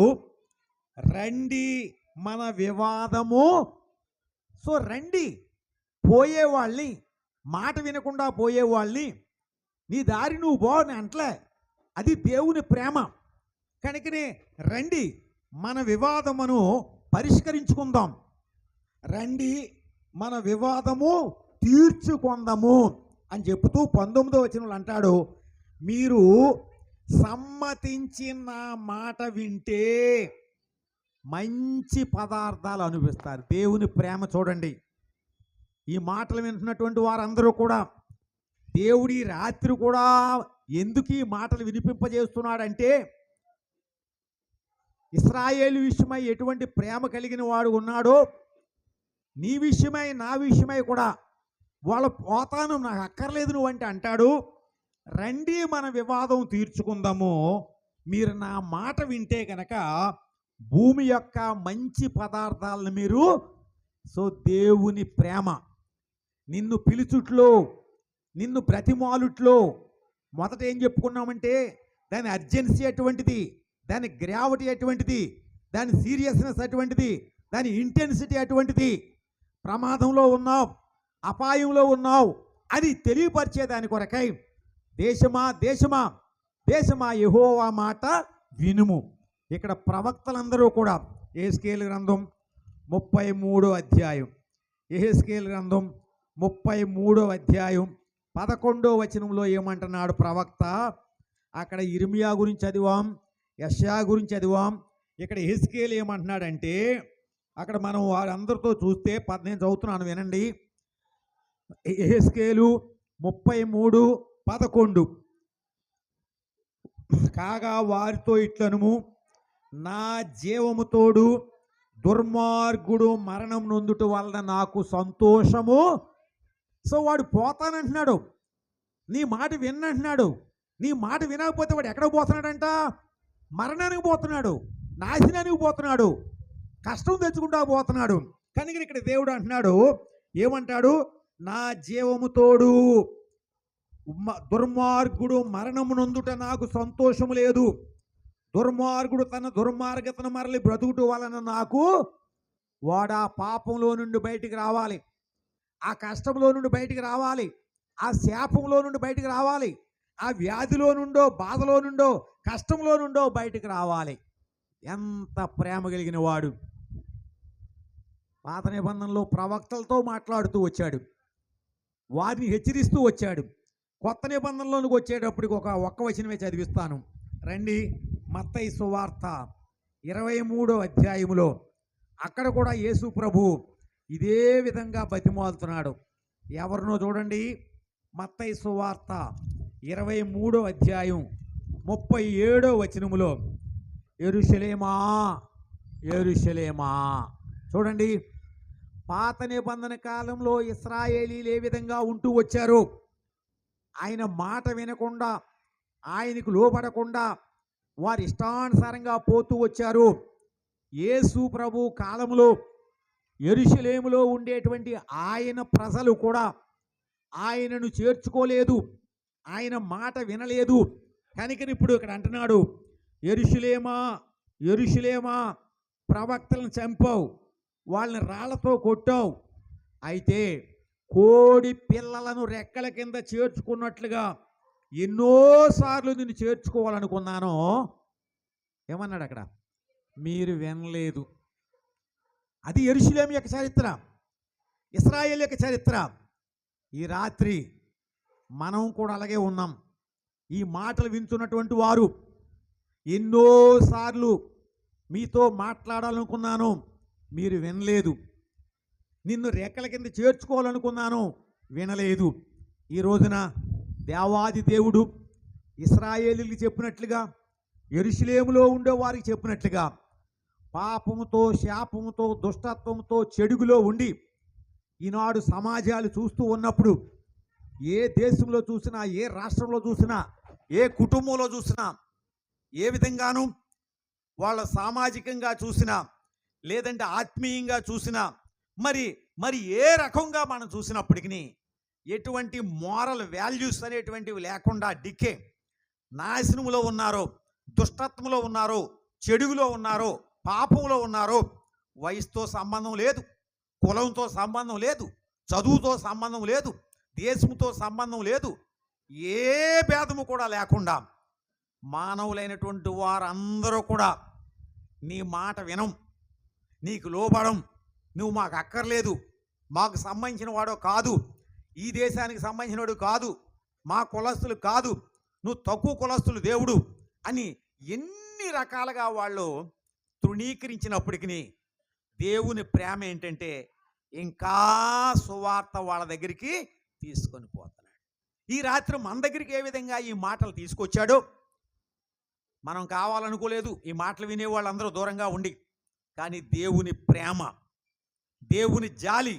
రండి మన వివాదము. సో రండి, పోయేవాళ్ళని, మాట వినకుండా పోయేవాళ్ళని నీ దారి నువ్వు బాగుని అంటలే, అది దేవుని ప్రేమ. కనుకనే రండి మన వివాదమును పరిష్కరించుకుందాం, రండి మన వివాదము తీర్చుకుందాము అని చెబుతూ 19వ వచనంలో అంటాడు, మీరు సమ్మతించిన మాట వింటే మంచి పదార్థాలు అనుభవిస్తారు. దేవుని ప్రేమ చూడండి. ఈ మాటలు వింటున్నటువంటి వారందరూ కూడా దేవుడి రాత్రి కూడా ఎందుకు ఈ మాటలు వినిపింపజేస్తున్నాడంటే, ఇశ్రాయేలు విషయమై ఎటువంటి ప్రేమ కలిగిన వాడు ఉన్నాడో, నీ విషయమై నా విషయమై కూడా వాళ్ళ పోతాను నాకు అక్కర్లేదు నువ్వు అంటే అంటాడు, రండి మన వివాదం తీర్చుకుందాము, మీరు నా మాట వింటే కనుక భూమి యొక్క మంచి పదార్థాలను మీరు. సో దేవుని ప్రేమ నిన్ను పిలుచుట్లో, నిన్ను బ్రతిమాలుట్లో మొదట ఏం చెప్పుకున్నామంటే, దాని అర్జెన్సీ అటువంటిది, దాని గ్రావిటీ అటువంటిది, దాని సీరియస్నెస్ అటువంటిది, దాని ఇంటెన్సిటీ అటువంటిది. ప్రమాదంలో ఉన్నావు, అపాయంలో ఉన్నావు, అది తెలియపరిచేదాని కొరకై దేశమా దేశమా దేశమా యెహోవా మాట వినుము. ఇక్కడ ప్రవక్తలందరూ కూడా యెహెజ్కేలు గ్రంథం 33వ అధ్యాయం, యెహెజ్కేలు గ్రంథం 33వ అధ్యాయం 11వ వచనంలో ఏమంటున్నాడు ప్రవక్త? అక్కడ ఇర్మియా గురించి చదివాం, యెషయా గురించి చదివాం. ఇక్కడ యెహెజ్కేలు ఏమంటున్నాడంటే, అక్కడ మనం వారందరితో చూస్తే నేను చదువుతున్నాను వినండి. యెహెజ్కేలు 33:11 కాగా వారితో ఇట్లనుము, నా జీవము తోడు దుర్మార్గుడు మరణం నొందుట వలన నాకు సంతోషము. సో వాడు పోతానంటున్నాడు, నీ మాట విన్నంటున్నాడు. నీ మాట వినకపోతే వాడు ఎక్కడ పోతున్నాడంట? మరణానికి పోతున్నాడు, నాశనానికి పోతున్నాడు, కష్టం తెచ్చుకుంటా పోతున్నాడు. కనుక ఇక్కడ దేవుడు అంటున్నాడు, ఏమంటాడు? నా జీవము తోడు దుర్మార్గుడు మరణము నొందుట నాకు సంతోషము లేదు. దుర్మార్గుడు తన దుర్మార్గతను మరలి బ్రతుకుట వలన నాకు, వాడు ఆ పాపంలో నుండి బయటికి రావాలి, ఆ కష్టంలో నుండి బయటికి రావాలి, ఆ శాపంలో నుండి బయటికి రావాలి, ఆ వ్యాధిలో నుండో బాధలో నుండో కష్టంలో నుండో బయటికి రావాలి. ఎంత ప్రేమ కలిగిన వాడు! పాత నిబంధనలో ప్రవక్తలతో మాట్లాడుతూ వచ్చాడు, వారిని హెచ్చరిస్తూ వచ్చాడు. కొత్త నిబంధనలోనికి వచ్చేటప్పటికి ఒక్క వచనమే చదివిస్తాను రండి. మత్తయి సువార్త 23వ అధ్యాయములో అక్కడ కూడా యేసు ప్రభు ఇదే విధంగా బతిమాలుతున్నాడు. ఎవరినో చూడండి, మత్తయి సువార్త 23వ అధ్యాయం 37వ వచనములో, యెరూషలేమా యెరూషలేమా. చూడండి, పాత నిబంధన కాలంలో ఇశ్రాయేలీలు ఏ విధంగా ఉంటూ వచ్చారు. ఆయన మాట వినకుండా, ఆయనకు లోబడకుండా వారి ఇష్టానుసారంగా పోతూ వచ్చారు. యేసు ప్రభు కాలంలో యెరూషలేములో ఉండేటువంటి ఆయన ప్రజలు కూడా ఆయనను చేర్చుకోలేదు, ఆయన మాట వినలేదు. కనుక ఇప్పుడు ఇక్కడ అంటున్నాడు, యెరూషలేమా యెరూషలేమా, ప్రవక్తలను చంపావు, వాళ్ళని రాళ్లతో కొట్టావు. అయితే కోడి పిల్లలను రెక్కల కింద చేర్చుకున్నట్లుగా ఎన్నోసార్లు నిన్ను చేర్చుకోవాలనుకున్నాను. ఏమన్నాడు అక్కడ? మీరు వినలేదు. అది యెరూషలేము యొక్క చరిత్ర, ఇశ్రాయేలు యొక్క చరిత్ర. ఈ రాత్రి మనం కూడా అలాగే ఉన్నాం. ఈ మాటలు వింటున్నటువంటి వారు, ఎన్నోసార్లు మీతో మాట్లాడాలనుకున్నాను, మీరు వినలేదు. నిన్ను రెక్కల కింద చేర్చుకోవాలనుకున్నాను, వినలేదు. ఈ రోజున దేవాది దేవుడు ఇశ్రాయేలీయులకు చెప్పినట్లుగా, యెరూషలేములో ఉండే వారికి చెప్పినట్లుగా, పాపముతో శాపముతో దుష్టత్వంతో చెడుగులో ఉండి ఈనాడు సమాజాలు చూస్తూ ఉన్నప్పుడు, ఏ దేశంలో చూసినా, ఏ రాష్ట్రంలో చూసినా, ఏ కుటుంబంలో చూసినా, ఏ విధంగానూ వాళ్ళ సామాజికంగా చూసినా, లేదంటే ఆత్మీయంగా చూసినా, మరి ఏ రకంగా మనం చూసినప్పటికీ ఎటువంటి మోరల్ వాల్యూస్ అనేటువంటివి లేకుండా డికే నాశనములో ఉన్నారో, దుష్టత్వంలో ఉన్నారో, చెడుగులో ఉన్నారో, పాపంలో ఉన్నారో, వయసుతో సంబంధం లేదు, కులంతో సంబంధం లేదు, చదువుతో సంబంధం లేదు, దేశంతో సంబంధం లేదు, ఏ భేదము కూడా లేకుండా మానవులైనటువంటి వారందరూ కూడా నీ మాట వినం, నీకు లోబడం, నువ్వు మాకు అక్కర్లేదు, మాకు సంబంధించిన వాడో కాదు, ఈ దేశానికి సంబంధించిన వాడు కాదు, మా కులస్తులు కాదు, నువ్వు తక్కువ కులస్తులు దేవుడు అని ఎన్ని రకాలుగా వాళ్ళు తృణీకరించినప్పటికీ దేవుని ప్రేమ ఏంటంటే ఇంకా సువార్త వాళ్ళ దగ్గరికి తీసుకొని పోతున్నాడు. ఈ రాత్రి మన దగ్గరికి ఏ విధంగా ఈ మాటలు తీసుకొచ్చాడో మనం కావాలనుకోలేదు. ఈ మాటలు వినే వాళ్ళందరూ దూరంగా ఉండి, కానీ దేవుని ప్రేమ, దేవుని జాలి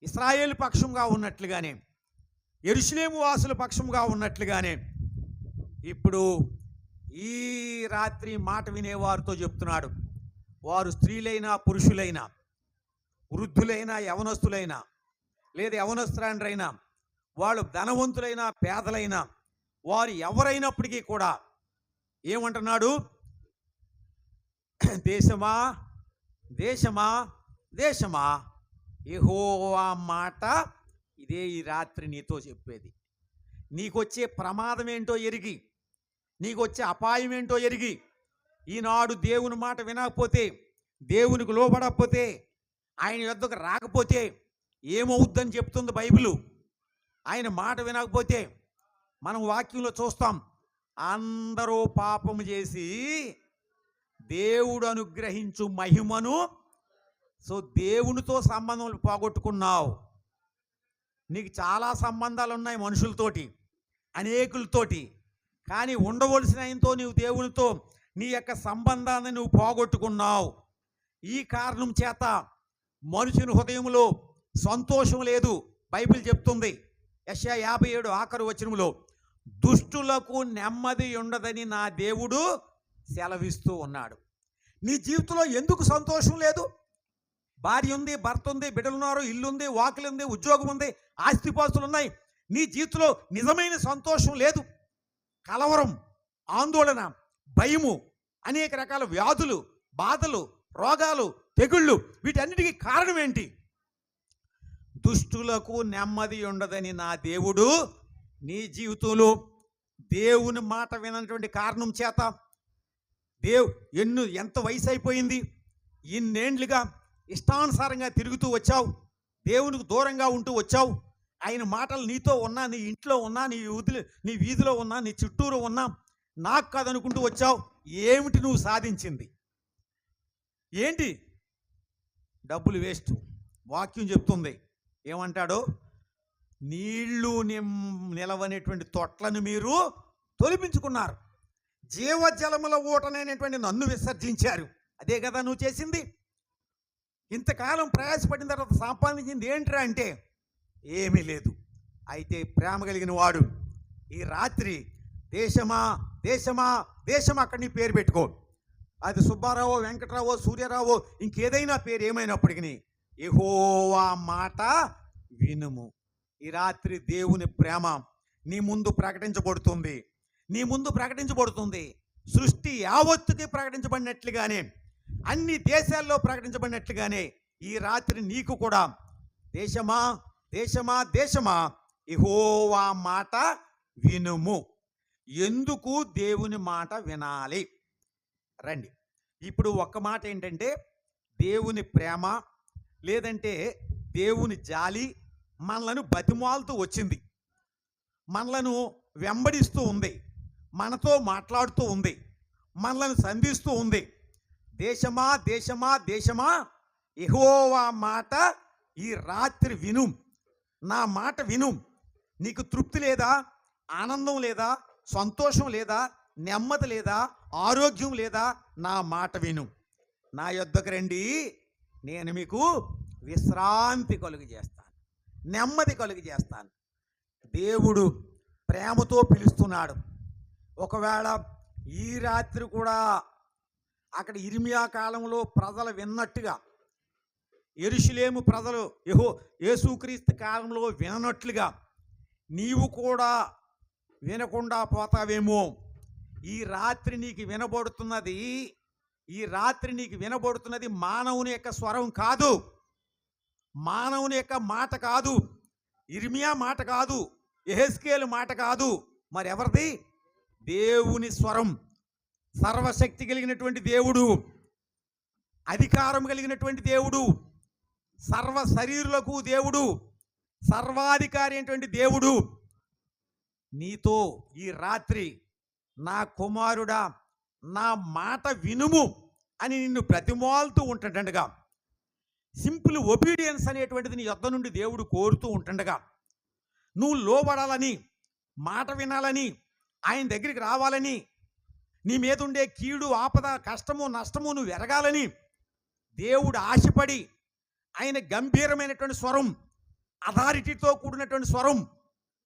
ఇశ్రాయేలు పక్షంగా ఉన్నట్లుగానే, యెరూషలేము వాసుల పక్షంగా ఉన్నట్లుగానే ఇప్పుడు ఈ రాత్రి మాట వినేవారితో చెప్తున్నాడు. వారు స్త్రీలైనా పురుషులైనా, వృద్ధులైనా యవనస్తులైనా, లేదా యవనస్తులైనా, వాళ్ళు ధనవంతులైనా పేదలైనా, వారు ఎవరైనప్పటికీ కూడా ఏమంటున్నాడు? దేశమా దేశమా దేశమా, యెహోవా మాట ఇదే ఈ రాత్రి నీతో చెప్పేది. నీకొచ్చే ప్రమాదం ఏంటో ఎరిగి, నీకొచ్చే అపాయం ఏంటో ఎరిగి, ఈనాడు దేవుని మాట వినకపోతే, దేవునికి లోబడకపోతే, ఆయన యొద్దకు రాకపోతే ఏమవుద్దని చెప్తుంది బైబిలు. ఆయన మాట వినకపోతే మనం వాక్యంలో చూస్తాం, అందరూ పాపము చేసి దేవుడు అనుగ్రహించు మహిమను, సో దేవునితో సంబంధం పోగొట్టుకున్నావు. నీకు చాలా సంబంధాలు ఉన్నాయి మనుషులతోటి, అనేకులతోటి, కానీ ఉండవలసిన ఆయనతో నీవు దేవునితో నీ యొక్క సంబంధాన్ని నువ్వు పోగొట్టుకున్నావు. ఈ కారణం చేత మనుషుని హృదయంలో సంతోషం లేదు. బైబిల్ చెప్తుంది యెషయా 57 ఆఖరు వచనములో, దుష్టులకు నెమ్మది ఉండదని నా దేవుడు సెలవిస్తూ ఉన్నాడు. నీ జీవితంలో ఎందుకు సంతోషం లేదు? భార్య ఉంది, భర్త ఉంది, బిడ్డలున్నారు, ఇల్లు ఉంది, వాకిలు ఉంది, ఉద్యోగం ఉంది, ఆస్తిపాస్తులు ఉన్నాయి. నీ జీవితంలో నిజమైన సంతోషం లేదు. కలవరం, ఆందోళన, భయము, అనేక రకాల వ్యాధులు, బాధలు, రోగాలు, తెగుళ్ళు, వీటన్నిటికీ కారణం ఏంటి? దుష్టులకు నెమ్మది ఉండదని నా దేవుడు, నీ జీవితంలో దేవుని మాట వినటువంటి కారణం చేత ఎంత వయసు అయిపోయింది, ఇన్నేండ్లుగా ఇష్టానుసారంగా తిరుగుతూ వచ్చావు, దేవునికి దూరంగా ఉంటూ వచ్చావు. ఆయన మాటలు నీతో ఉన్నా, నీ ఇంట్లో ఉన్నా, నీ వీధిలో ఉన్నా, నీ చుట్టూరు ఉన్నా, నాకు కాదనుకుంటూ వచ్చావు. ఏమిటి నువ్వు సాధించింది? ఏంటి? డబ్బులు వేస్ట్. వాక్యం చెప్తుంది, ఏమంటాడో, నీళ్లు నిలవనేటువంటి తొట్లను మీరు తొలిపించుకున్నారు, జీవజలముల ఊటనైనటువంటి నన్ను విసర్జించారు. అదే కదా నువ్వు చేసింది. ఇంతకాలం ప్రయాసపడిన తర్వాత సంపాదించింది ఏంట్రా అంటే ఏమీ లేదు. అయితే ప్రేమ కలిగిన వాడు ఈ రాత్రి, దేశమా దేశమా దేశమా, అక్కడ నీ పేరు పెట్టుకో. అది సుబ్బారావో, వెంకటరావో, సూర్యరావో, ఇంకేదైనా పేరు ఏమైనప్పటికీ యెహోవా మాట వినుము. ఈ రాత్రి దేవుని ప్రేమ నీ ముందు ప్రకటించబడుతుంది, నీ ముందు ప్రకటించబడుతుంది. సృష్టి యావత్తుకి ప్రకటించబడినట్లుగానే, అన్ని దేశాల్లో ప్రకటించబడినట్లుగానే ఈ రాత్రి నీకు కూడా, దేశమా దేశమా దేశమా, యెహోవా మాట వినుము. ఎందుకు దేవుని మాట వినాలి? రండి, ఇప్పుడు ఒక్క మాట ఏంటంటే, దేవుని ప్రేమ లేదంటే దేవుని జాలి మనలను బతిమాలుతూ వచ్చింది, మనలను వెంబడిస్తూ ఉంది, మనతో మాట్లాడుతూ ఉంది, మనలను సంధిస్తూ ఉంది. దేశమా దేశమా దేశమా, యెహోవా మాట ఈ రాత్రి విను. నా మాట విను. నీకు తృప్తి లేదా? ఆనందం లేదా? సంతోషం లేదా? నెమ్మది లేదా? ఆరోగ్యం లేదా? నా మాట విను. నా యొద్దకు రండి, నేను మీకు విశ్రాంతి కలుగు చేస్తాను, నెమ్మది కలుగు చేస్తాను. దేవుడు ప్రేమతో పిలుస్తున్నాడు. ఒకవేళ ఈ రాత్రి కూడా అక్కడ ఇర్మియా కాలంలో ప్రజలు విన్నట్టుగా, యెరూషలేము ప్రజలు యేసుక్రీస్తు కాలంలో విననట్లుగా నీవు కూడా వినకుండా పోతావేమో. ఈ రాత్రి నీకు వినబడుతున్నది మానవుని యొక్క స్వరం కాదు, మానవుని యొక్క మాట కాదు, ఇర్మియా మాట కాదు, యెహెజ్కేలు మాట కాదు, మరి ఎవరిది? దేవుని స్వరం. సర్వశక్తి కలిగినటువంటి దేవుడు, అధికారం కలిగినటువంటి దేవుడు, సర్వ శరీరులకు దేవుడు, సర్వాధికారి అయినటువంటి దేవుడు నీతో ఈ రాత్రి, నా కుమారుడా నా మాట వినుము అని నిన్ను ప్రతిమాలుతూ ఉంటుండగా, సింపుల్ ఒబీడియన్స్ అనేటువంటిది నీ యొద్ద నుండి దేవుడు కోరుతూ ఉంటుండగా, నువ్వు లోబడాలని, మాట వినాలని, ఆయన దగ్గరికి రావాలని, నీ మీద ఉండే కీడు, ఆపద, కష్టము, నష్టము నువ్వు ఎరగాలని దేవుడు ఆశపడి, ఆయన గంభీరమైనటువంటి స్వరం, అథారిటీతో కూడినటువంటి స్వరం,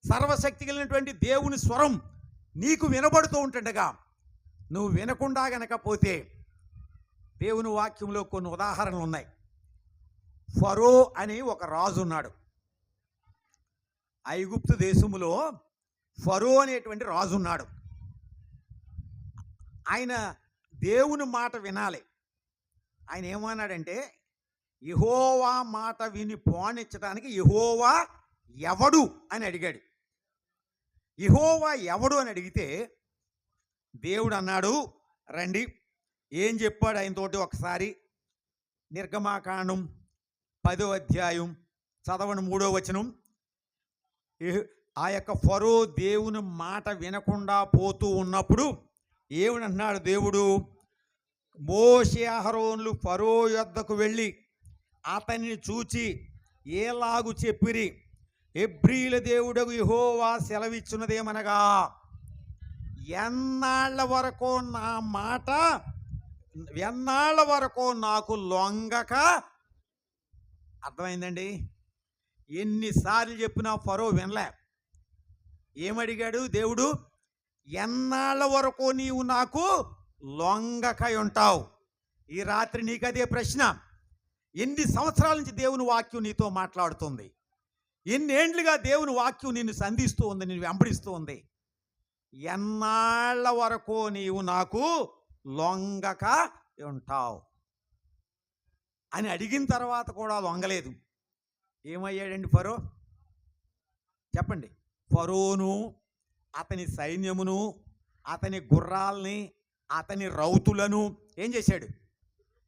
సర్వశక్తి కలిగినటువంటి దేవుని స్వరం నీకు వినబడుతూ ఉంటుండగా నువ్వు వినకుండా గనకపోతే, దేవుని వాక్యంలో కొన్ని ఉదాహరణలు ఉన్నాయి. ఫరో అని ఒక రాజు ఉన్నాడు. ఐగుప్తు దేశములో ఫరో అనేటువంటి రాజు ఉన్నాడు. ఆయన దేవుని మాట వినాలి. ఆయన ఏమన్నాడంటే, యెహోవా మాట విని పోనిచ్చడానికి యెహోవా ఎవడు అని అడిగాడు. యెహోవా ఎవడు అని అడిగితే దేవుడు అన్నాడు, రండి. ఏం చెప్పాడు ఆయనతోటి ఒకసారి నిర్గమాకాండం 10వ అధ్యాయం చదవని 3వ వచనం. ఆ యొక్క ఫరో దేవుని మాట వినకుండా పోతూ ఉన్నప్పుడు ఏమన్నాడు దేవుడు, మోషే అహరోనులు ఫరో యొద్దకు వెళ్ళి అతన్ని చూచి ఏలాగు చెప్పిరి, హెబ్రీల దేవుడగు యెహోవా సెలవిచ్చున్నదేమనగా, ఎన్నాళ్ళ వరకు నా మాట, ఎన్నాళ్ళ వరకు నాకు లొంగక. అర్థమైందండి? ఎన్నిసార్లు చెప్పినా ఫరో వినలే. ఏమడిగాడు దేవుడు, ఎన్నాళ్ళ వరకు నీవు నాకు లొంగక ఉంటావు? ఈ రాత్రి నీకు అదే ప్రశ్న. ఎన్ని సంవత్సరాల నుంచి దేవుని వాక్యం నీతో మాట్లాడుతుంది? ఎన్నేండ్లుగా దేవుని వాక్యం నిన్ను సంధిస్తూ ఉంది, నిన్ను వెంబడిస్తూ ఉంది? ఎన్నాళ్ళ వరకు నీవు నాకు లొంగక ఉంటావు అని అడిగిన తర్వాత కూడా లొంగలేదు. ఏమయ్యాడండి ఫరో? చెప్పండి. ఫరోను, అతని సైన్యమును, అతని గుర్రాల్ని, అతని రౌతులను ఏం చేశాడు?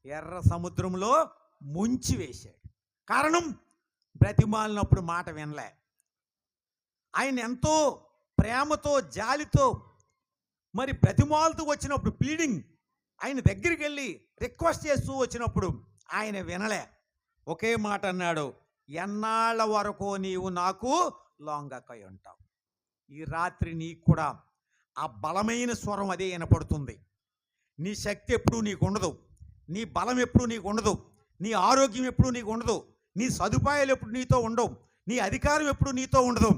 ఎర్ర సముద్రంలో ముంచి వేశాడు. కారణం, బ్రతిమాలినప్పుడు మాట వినలే. ఆయన ఎంతో ప్రేమతో జాలితో మరి బ్రతిమాలుతూ వచ్చినప్పుడు, ప్లీడింగ్, ఆయన దగ్గరికి వెళ్ళి రిక్వెస్ట్ చేస్తూ వచ్చినప్పుడు ఆయన వినలే. ఒకే మాట అన్నాడు, ఎన్నాళ్ళ వరకు నీవు నాకు లొంగకై ఉంటావు? ఈ రాత్రి నీకు కూడా ఆ బలమైన స్వరం అదే వినపడుతుంది. నీ శక్తి ఎప్పుడూ నీకు ఉండదు, నీ బలం ఎప్పుడూ నీకు ఉండదు, నీ ఆరోగ్యం ఎప్పుడూ నీకు ఉండదు, నీ సదుపాయాలు ఎప్పుడు నీతో ఉండవు, నీ అధికారం ఎప్పుడు నీతో ఉండదు.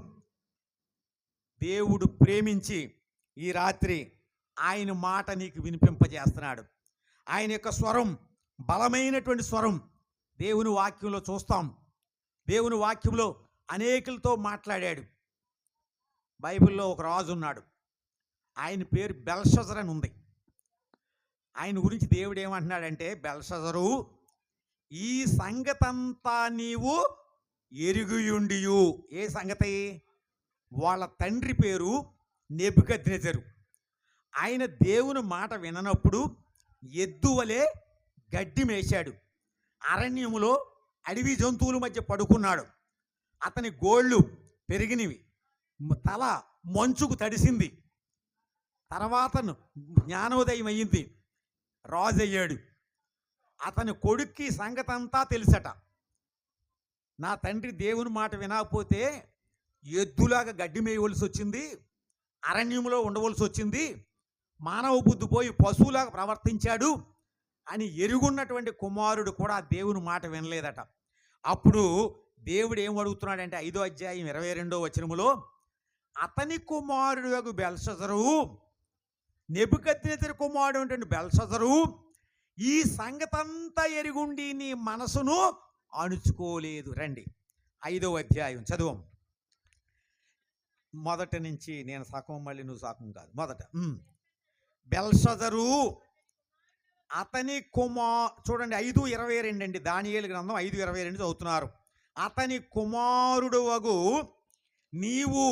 దేవుడు ప్రేమించి ఈ రాత్రి ఆయన మాట నీకు వినిపింపజేస్తున్నాడు. ఆయన యొక్క స్వరం బలమైనటువంటి స్వరం దేవుని వాక్యంలో చూస్తాం. దేవుని వాక్యంలో అనేకులతో మాట్లాడాడు. బైబిల్లో ఒక రాజు ఉన్నాడు, ఆయన పేరు బెల్షజర్ అని ఉంది. ఆయన గురించి దేవుడు ఏమంటున్నాడంటే, బెల్షజరు, ఈ సంగతంతా నీవు ఎరుగుయుండియు. ఏ సంగతి? వాళ్ళ తండ్రి పేరు నెబుకద్నెజరు. ఆయన దేవుని మాట విననప్పుడు ఎద్దువలే గడ్డి మేశాడు, అరణ్యములో అడవి జంతువుల మధ్య పడుకున్నాడు. అతని గోళ్ళు పెరిగినవి, తల మంచుకు తడిసింది. తర్వాత జ్ఞానోదయం అయ్యింది, రాజు అయ్యాడు. అతని కొడుక్కి సంగతంతా తెలుసట. నా తండ్రి దేవుని మాట వినకపోతే ఎద్దులాగా గడ్డి మేయవలసి వచ్చింది, అరణ్యంలో ఉండవలసి వచ్చింది, మానవ బుద్ధి పోయి పశువులాగా ప్రవర్తించాడు అని ఎరుగున్నటువంటి కుమారుడు కూడా దేవుని మాట వినలేదట. అప్పుడు దేవుడు ఏం అడుగుతున్నాడంటే 5వ అధ్యాయం 22వ వచనములో, అతని కుమారుడు బెల్షజరు, నెబుకద్నెజరు కుమారుడు అంటే బెల్షజరు, ఈ సంగతంతా ఎరుగుండి నీ మనసును అణుచుకోలేదు. రండి 5వ అధ్యాయం చదువు. మొదటి నుంచి నేను సగం, మళ్ళీ నువ్వు సగం కాదు. మొదట బెల్షజరు అతని చూడండి 5:22 అండి, దానియేలు గ్రంథం 5:22 చదువుతున్నారు. అతని కుమారుడు వగు నీవు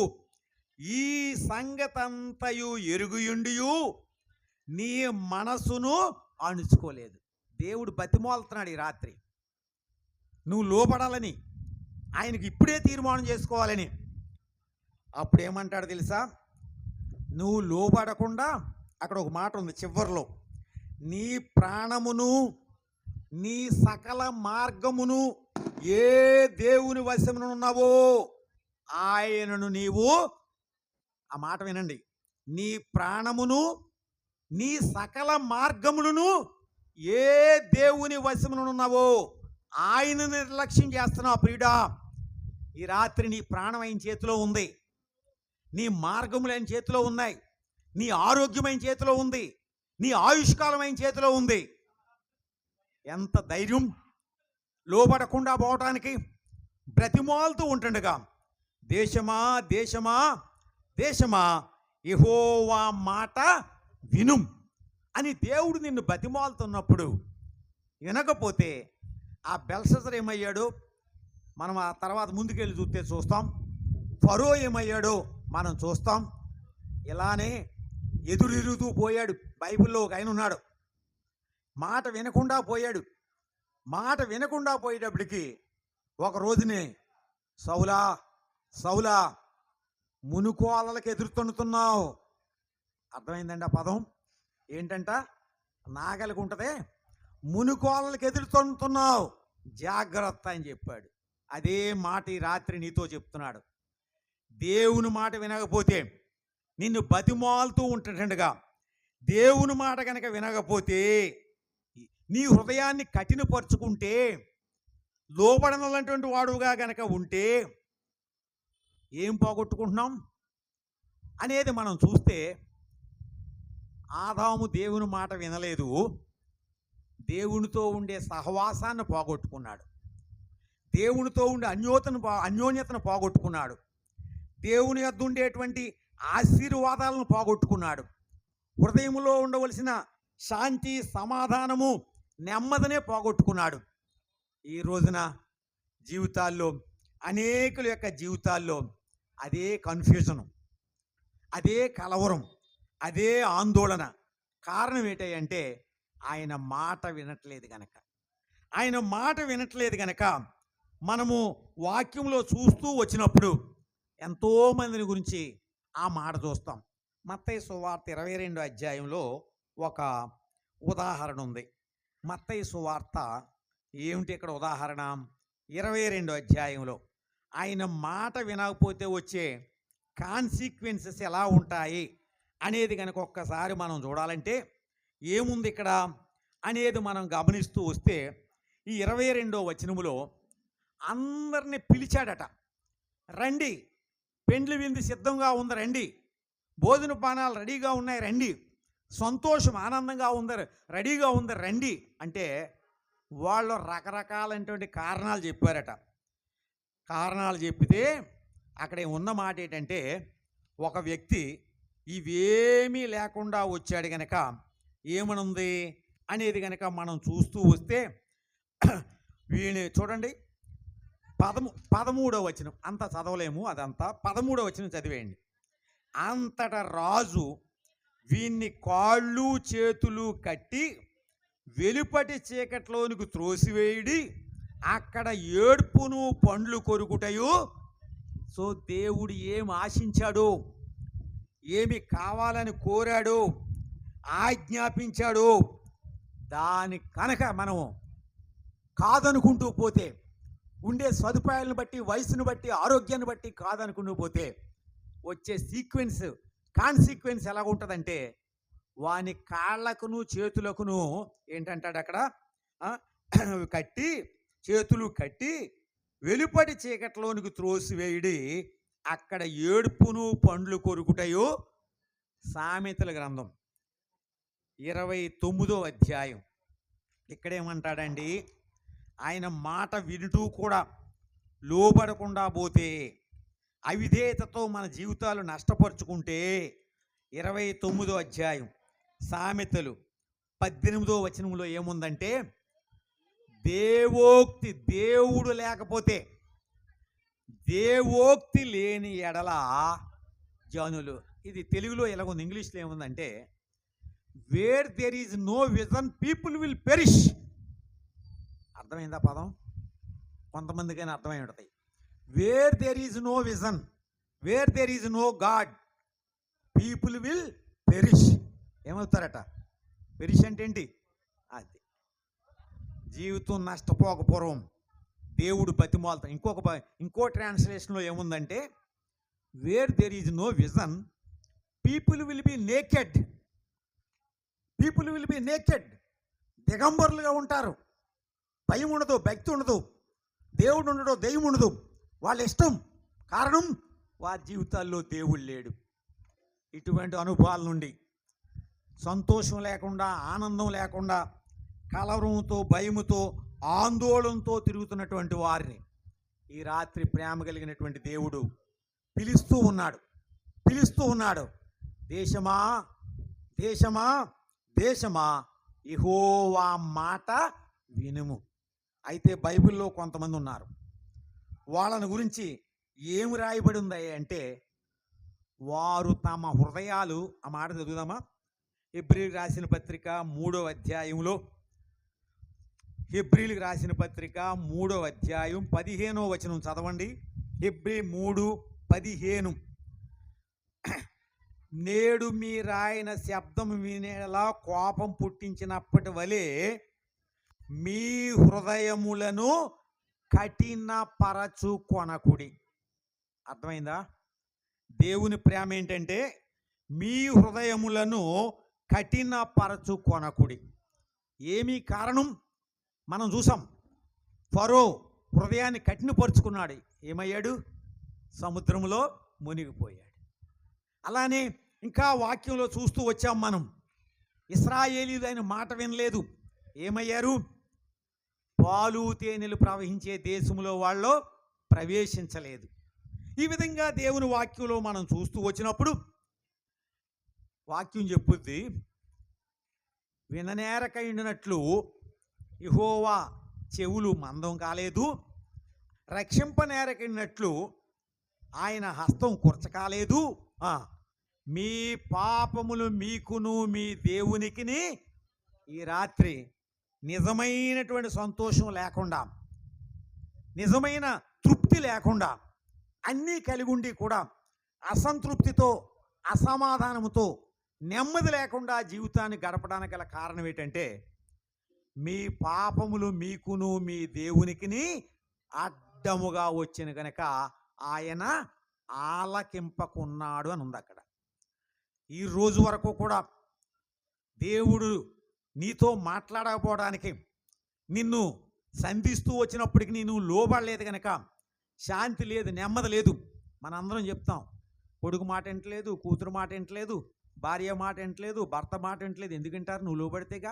ఈ సంగతంతయు ఎరుగుయుండియు నీ మనసును అణుచుకోలేదు. దేవుడు బతిమాలుతున్నాడు ఈ రాత్రి, నువ్వు లోబడాలని, ఆయనకి ఇప్పుడే తీర్మానం చేసుకోవాలని. అప్పుడు ఏమంటాడు తెలుసా? నువ్వు లోబడకుండా, అక్కడ ఒక మాట ఉంది చివర్లో, నీ ప్రాణమును నీ సకల మార్గమును ఏ దేవుని వశమున ఉన్నావో ఆయనను నీవు, ఆ మాట వినండి, నీ ప్రాణమును నీ సకల మార్గములను ఏ దేవుని వశమున ఉన్నావో ఆయన నిర్లక్ష్యం చేస్తున్నావు. ప్రియుడా, ఈ రాత్రి నీ ప్రాణం ఆయన చేతిలో ఉంది, నీ మార్గములు ఆయన చేతిలో ఉన్నాయి, నీ ఆరోగ్యం ఆయన చేతిలో ఉంది, నీ ఆయుష్కాలం ఆయన చేతిలో ఉంది. ఎంత ధైర్యం! లోబడకుండా పోవటానికి బ్రతిమాలుతూ ఉంటుండగా, దేశమా దేశమా దేశమా యెహోవా మాట విను అని దేవుడు నిన్ను బతిమాలుతున్నప్పుడు వినకపోతే ఆ బెల్షజర్ ఏమయ్యాడు? మనం ఆ తర్వాత ముందుకెళ్ళి చూస్తాం. ఫరో ఏమయ్యాడో మనం చూస్తాం. ఇలానే ఎదురెదురుతూ పోయాడు. బైబిల్లో ఒక ఆయన ఉన్నాడు, మాట వినకుండా పోయాడు. మాట వినకుండా పోయేటప్పటికి ఒక రోజునే సౌలా సౌలా మునుకోలలకు ఎదురుతొన్నుతున్నావు. అర్థమైందండి ఆ పదం ఏంటంట? నాగలికి ఉంటదే, మునుకోలలకు ఎదురుతొన్నుతున్నావు, జాగ్రత్త అని చెప్పాడు. అదే మాట ఈ రాత్రి నీతో చెప్తున్నాడు. దేవుని మాట వినకపోతే, నిన్ను బతిమాలుతూ ఉంటుండగా దేవుని మాట కనుక వినకపోతే, నీ హృదయాన్ని కఠినపరుచుకుంటే, లోబడనటువంటి వాడుగా గనక ఉంటే ఏం పోగొట్టుకుంటున్నాం అనేది మనం చూస్తే, ఆదాము దేవుని మాట వినలేదు, దేవునితో ఉండే సహవాసాన్ని పోగొట్టుకున్నాడు, దేవునితో ఉండే అన్యోన్యతను పోగొట్టుకున్నాడు, దేవుని యొద్ద ఉండేటువంటి ఆశీర్వాదాలను పోగొట్టుకున్నాడు, హృదయంలో ఉండవలసిన శాంతి, సమాధానము, నెమ్మదినే పోగొట్టుకున్నాడు. ఈ రోజున జీవితాల్లో, అనేకుల యొక్క జీవితాల్లో అదే కన్ఫ్యూజను, అదే కలవరం, అదే ఆందోళన. కారణం ఏంటంటే ఆయన మాట వినట్లేదు గనక. ఆయన మాట వినట్లేదు గనక మనము వాక్యంలో చూస్తూ వచ్చినప్పుడు ఎంతోమందిని గురించి ఆ మాట చూస్తాం. మత్తయి సువార్త 22వ అధ్యాయంలో ఒక ఉదాహరణ ఉంది. మత్తయి సువార్త ఏమిటి ఇక్కడ ఉదాహరణ? 22వ అధ్యాయంలో ఆయన మాట వినకపోతే వచ్చే కాన్సిక్వెన్సెస్ ఎలా ఉంటాయి అనేది కనుక ఒక్కసారి మనం చూడాలంటే ఏముంది ఇక్కడ అనేది మనం గమనిస్తూ వస్తే, ఈ 22వ వచనములో అందరినీ పిలిచాడట. రండి, పెండ్లి విందు సిద్ధంగా ఉంది, రండి, భోజన పానాలు రెడీగా ఉన్నాయి, రండి, సంతోషం ఆనందంగా ఉంది, రెడీగా ఉంది, రండి అంటే వాళ్ళు రకరకాలైనటువంటి కారణాలు చెప్పారట. కారణాలు చెప్పితే అక్కడ ఉన్న మాట ఏంటంటే, ఒక వ్యక్తి ఇవేమీ లేకుండా వచ్చాడు గనక ఏమనుంది అనేది గనక మనం చూస్తూ వస్తే, వీణి చూడండి 13వ వచనం, అంత చదవలేము అదంతా, 13వ వచనం చదివేయండి. అంతటా రాజు వీన్ని కాళ్ళు చేతులు కట్టి వెలుపటి చీకట్లోనికి త్రోసివేయుడి, అక్కడ ఏడ్పును పండ్లు కొరుకుటయు. సో దేవుడు ఏమి ఆశించాడు, ఏమి కావాలని కోరాడు, ఆజ్ఞాపించాడు, దాని కనుక మనం కాదనుకుంటూ పోతే, ఉండే సదుపాయాలను బట్టి, వయసును బట్టి, ఆరోగ్యాన్ని బట్టి కాదనుకుంటూ పోతే వచ్చే కాన్సిక్వెన్స్ ఎలా ఉంటుందంటే, వాని కాళ్ళకును చేతులకును ఏంటంటాడు అక్కడ, కట్టి, చేతులు కట్టి వెలుపటి చీకట్లోనికి త్రోసివేయుడి, అక్కడ ఏడుపును పండ్లు కొరుకుటయో. సామెతల గ్రంథం 29వ అధ్యాయం ఇక్కడేమంటాడండి, ఆయన మాట వింటూ కూడా లోబడకుండా పోతే, అవిధేయతతో మన జీవితాలు నష్టపరుచుకుంటే, 29వ అధ్యాయం సామెతలు 18వ వచనంలో ఏముందంటే, దేవోక్తి, దేవుడు లేకపోతే, దేవోక్తి లేని ఎడల జనులు, ఇది తెలుగులో ఎలాగుంది, ఇంగ్లీష్లో ఏముందంటే, where there is no vision people will perish. అర్థమైందా పదం? కొంతమందికైనా అర్థమై ఉంటుంది. Where there is no vision, where there is no God, people will perish. ఏమవుతారట? పెరిష్ అంటే ఏంటి? అది జీవితం నష్టపోకపోవడం, దేవుడు బతిమాలుతాం. ఇంకో ట్రాన్స్లేషన్లో ఏముందంటే, where there is no vision people will be naked, people will be naked. దిగంబరులుగా ఉంటారు, భయం ఉండదు, భక్తి ఉండదు, దేవుడు ఉండడు, దెయ్యం ఉండదు, వాళ్ళ ఇష్టం. కారణం, వారి జీవితాల్లో దేవుడు లేడు. ఇటువంటి అనుభవాల నుండి సంతోషం లేకుండా, ఆనందం లేకుండా, కలవరంతో, భయముతో, ఆందోళనతో తిరుగుతున్నటువంటి వారిని ఈ రాత్రి ప్రేమ కలిగినటువంటి దేవుడు పిలుస్తూ ఉన్నాడు. దేశమా, దేశమా, దేశమా, యెహోవా మాట వినుము. అయితే బైబిల్లో కొంతమంది ఉన్నారు, వాళ్ళని గురించి ఏమి రాయబడి ఉంది అంటే, వారు తమ హృదయాలు, ఆ మాట చదువుదామా? హెబ్రీయులకు రాసిన పత్రిక 3వ అధ్యాయంలో, హెబ్రీయులకు రాసిన పత్రిక 3వ అధ్యాయం 15వ వచనం చదవండి. హెబ్రీ 3:15. నేడు మీరాయన శబ్దం వినేలా కోపం పుట్టించినప్పటి వలె మీ హృదయములను కఠినపరచుకొనకుడి. అర్థమైందా? దేవుని ప్రేమ ఏంటంటే, మీ హృదయములను కఠినపరచుకొనకుడి. ఏమీ కారణం మనం చూసాం. ఫరో హృదయాన్ని కఠినపరుచుకున్నాడు. ఏమయ్యాడు? సముద్రంలో మునిగిపోయాడు. అలానే ఇంకా వాక్యంలో చూస్తూ వచ్చాం మనం. ఇశ్రాయేలీయులు ఆయన మాట వినలేదు. ఏమయ్యారు? పాలు తేనెలు ప్రవహించే దేశంలో వాళ్ళు ప్రవేశించలేదు. ఈ విధంగా దేవుని వాక్యంలో మనం చూస్తూ వచ్చినప్పుడు వాక్యం చెప్పుద్ది, విననేరకైనట్లు యెహోవా చెవులు మందం కాలేదు, రక్షింపనేరకైనట్లు ఆయన హస్తం కురచకాలేదు. మీ పాపములు మీకును మీ దేవునికిని ఈ రాత్రి నిజమైనటువంటి సంతోషం లేకుండా, నిజమైన తృప్తి లేకుండా, అన్నీ కలిగి ఉండి కూడా అసంతృప్తితో, అసమాధానముతో, నెమ్మది లేకుండా జీవితాన్ని గడపడానికి గల కారణం ఏంటంటే, మీ పాపములు మీకును మీ దేవునికిని అడ్డముగా వచ్చిన కనుక ఆయన ఆలకింపకున్నాడు అని ఉంది అక్కడ. ఈ రోజు వరకు కూడా దేవుడు నీతో మాట్లాడకపోవడానికి, నిన్ను సంధిస్తూ వచ్చినప్పటికి నేను లోబడలేదు కనుక శాంతి లేదు, నెమ్మది లేదు. మనందరం చెప్తాం, కొడుకు మాట వింటలేదు, కూతురు మాట వింటలేదు, భార్య మాట వింటలేదు, భర్త మాట వింటలేదు. ఎందుకంటారు? నువ్వు లోబడితేగా.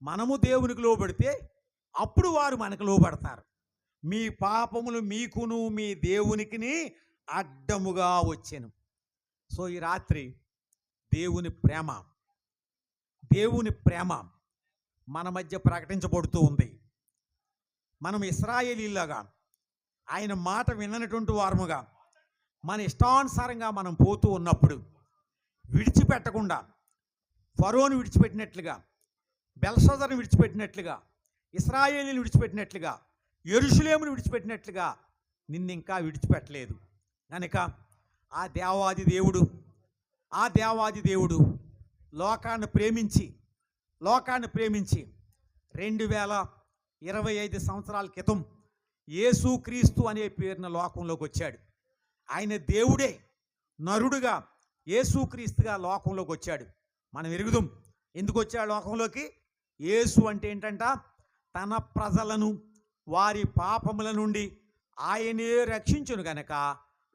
మనము దేవునికి లోబడితే అప్పుడు వారు మనకు లోబడతారు. మీ పాపములు మీకును మీ దేవునికిని అడ్డముగా వచ్చెను. సో ఈ రాత్రి దేవుని ప్రేమ మన మధ్య ప్రకటించబడుతూ ఉంది. మనం ఇశ్రాయేలీలాగా ఆయన మాట విననటువంటి వారముగా మన ఇష్టానుసారంగా మనం పోతూ ఉన్నప్పుడు విడిచిపెట్టకుండా, ఫరోను విడిచిపెట్టినట్లుగా, బెల్షాజరును విడిచిపెట్టినట్లుగా, ఇశ్రాయేలీని విడిచిపెట్టినట్లుగా, యెరూషలేమును విడిచిపెట్టినట్లుగా నిన్నింకా విడిచిపెట్టలేదు కనుక ఆ దేవాది దేవుడు లోకాన్ని ప్రేమించి 2025 సంవత్సరాల క్రితం యేసుక్రీస్తు అనే పేరున లోకంలోకి వచ్చాడు. ఆయన దేవుడే నరుడుగా యేసుక్రీస్తుగా లోకంలోకి వచ్చాడు. మనం ఎరుగుదాం ఎందుకు వచ్చాడు లోకంలోకి. యేసు అంటే ఏంటంట? తన ప్రజలను వారి పాపముల నుండి ఆయనే రక్షించును గనక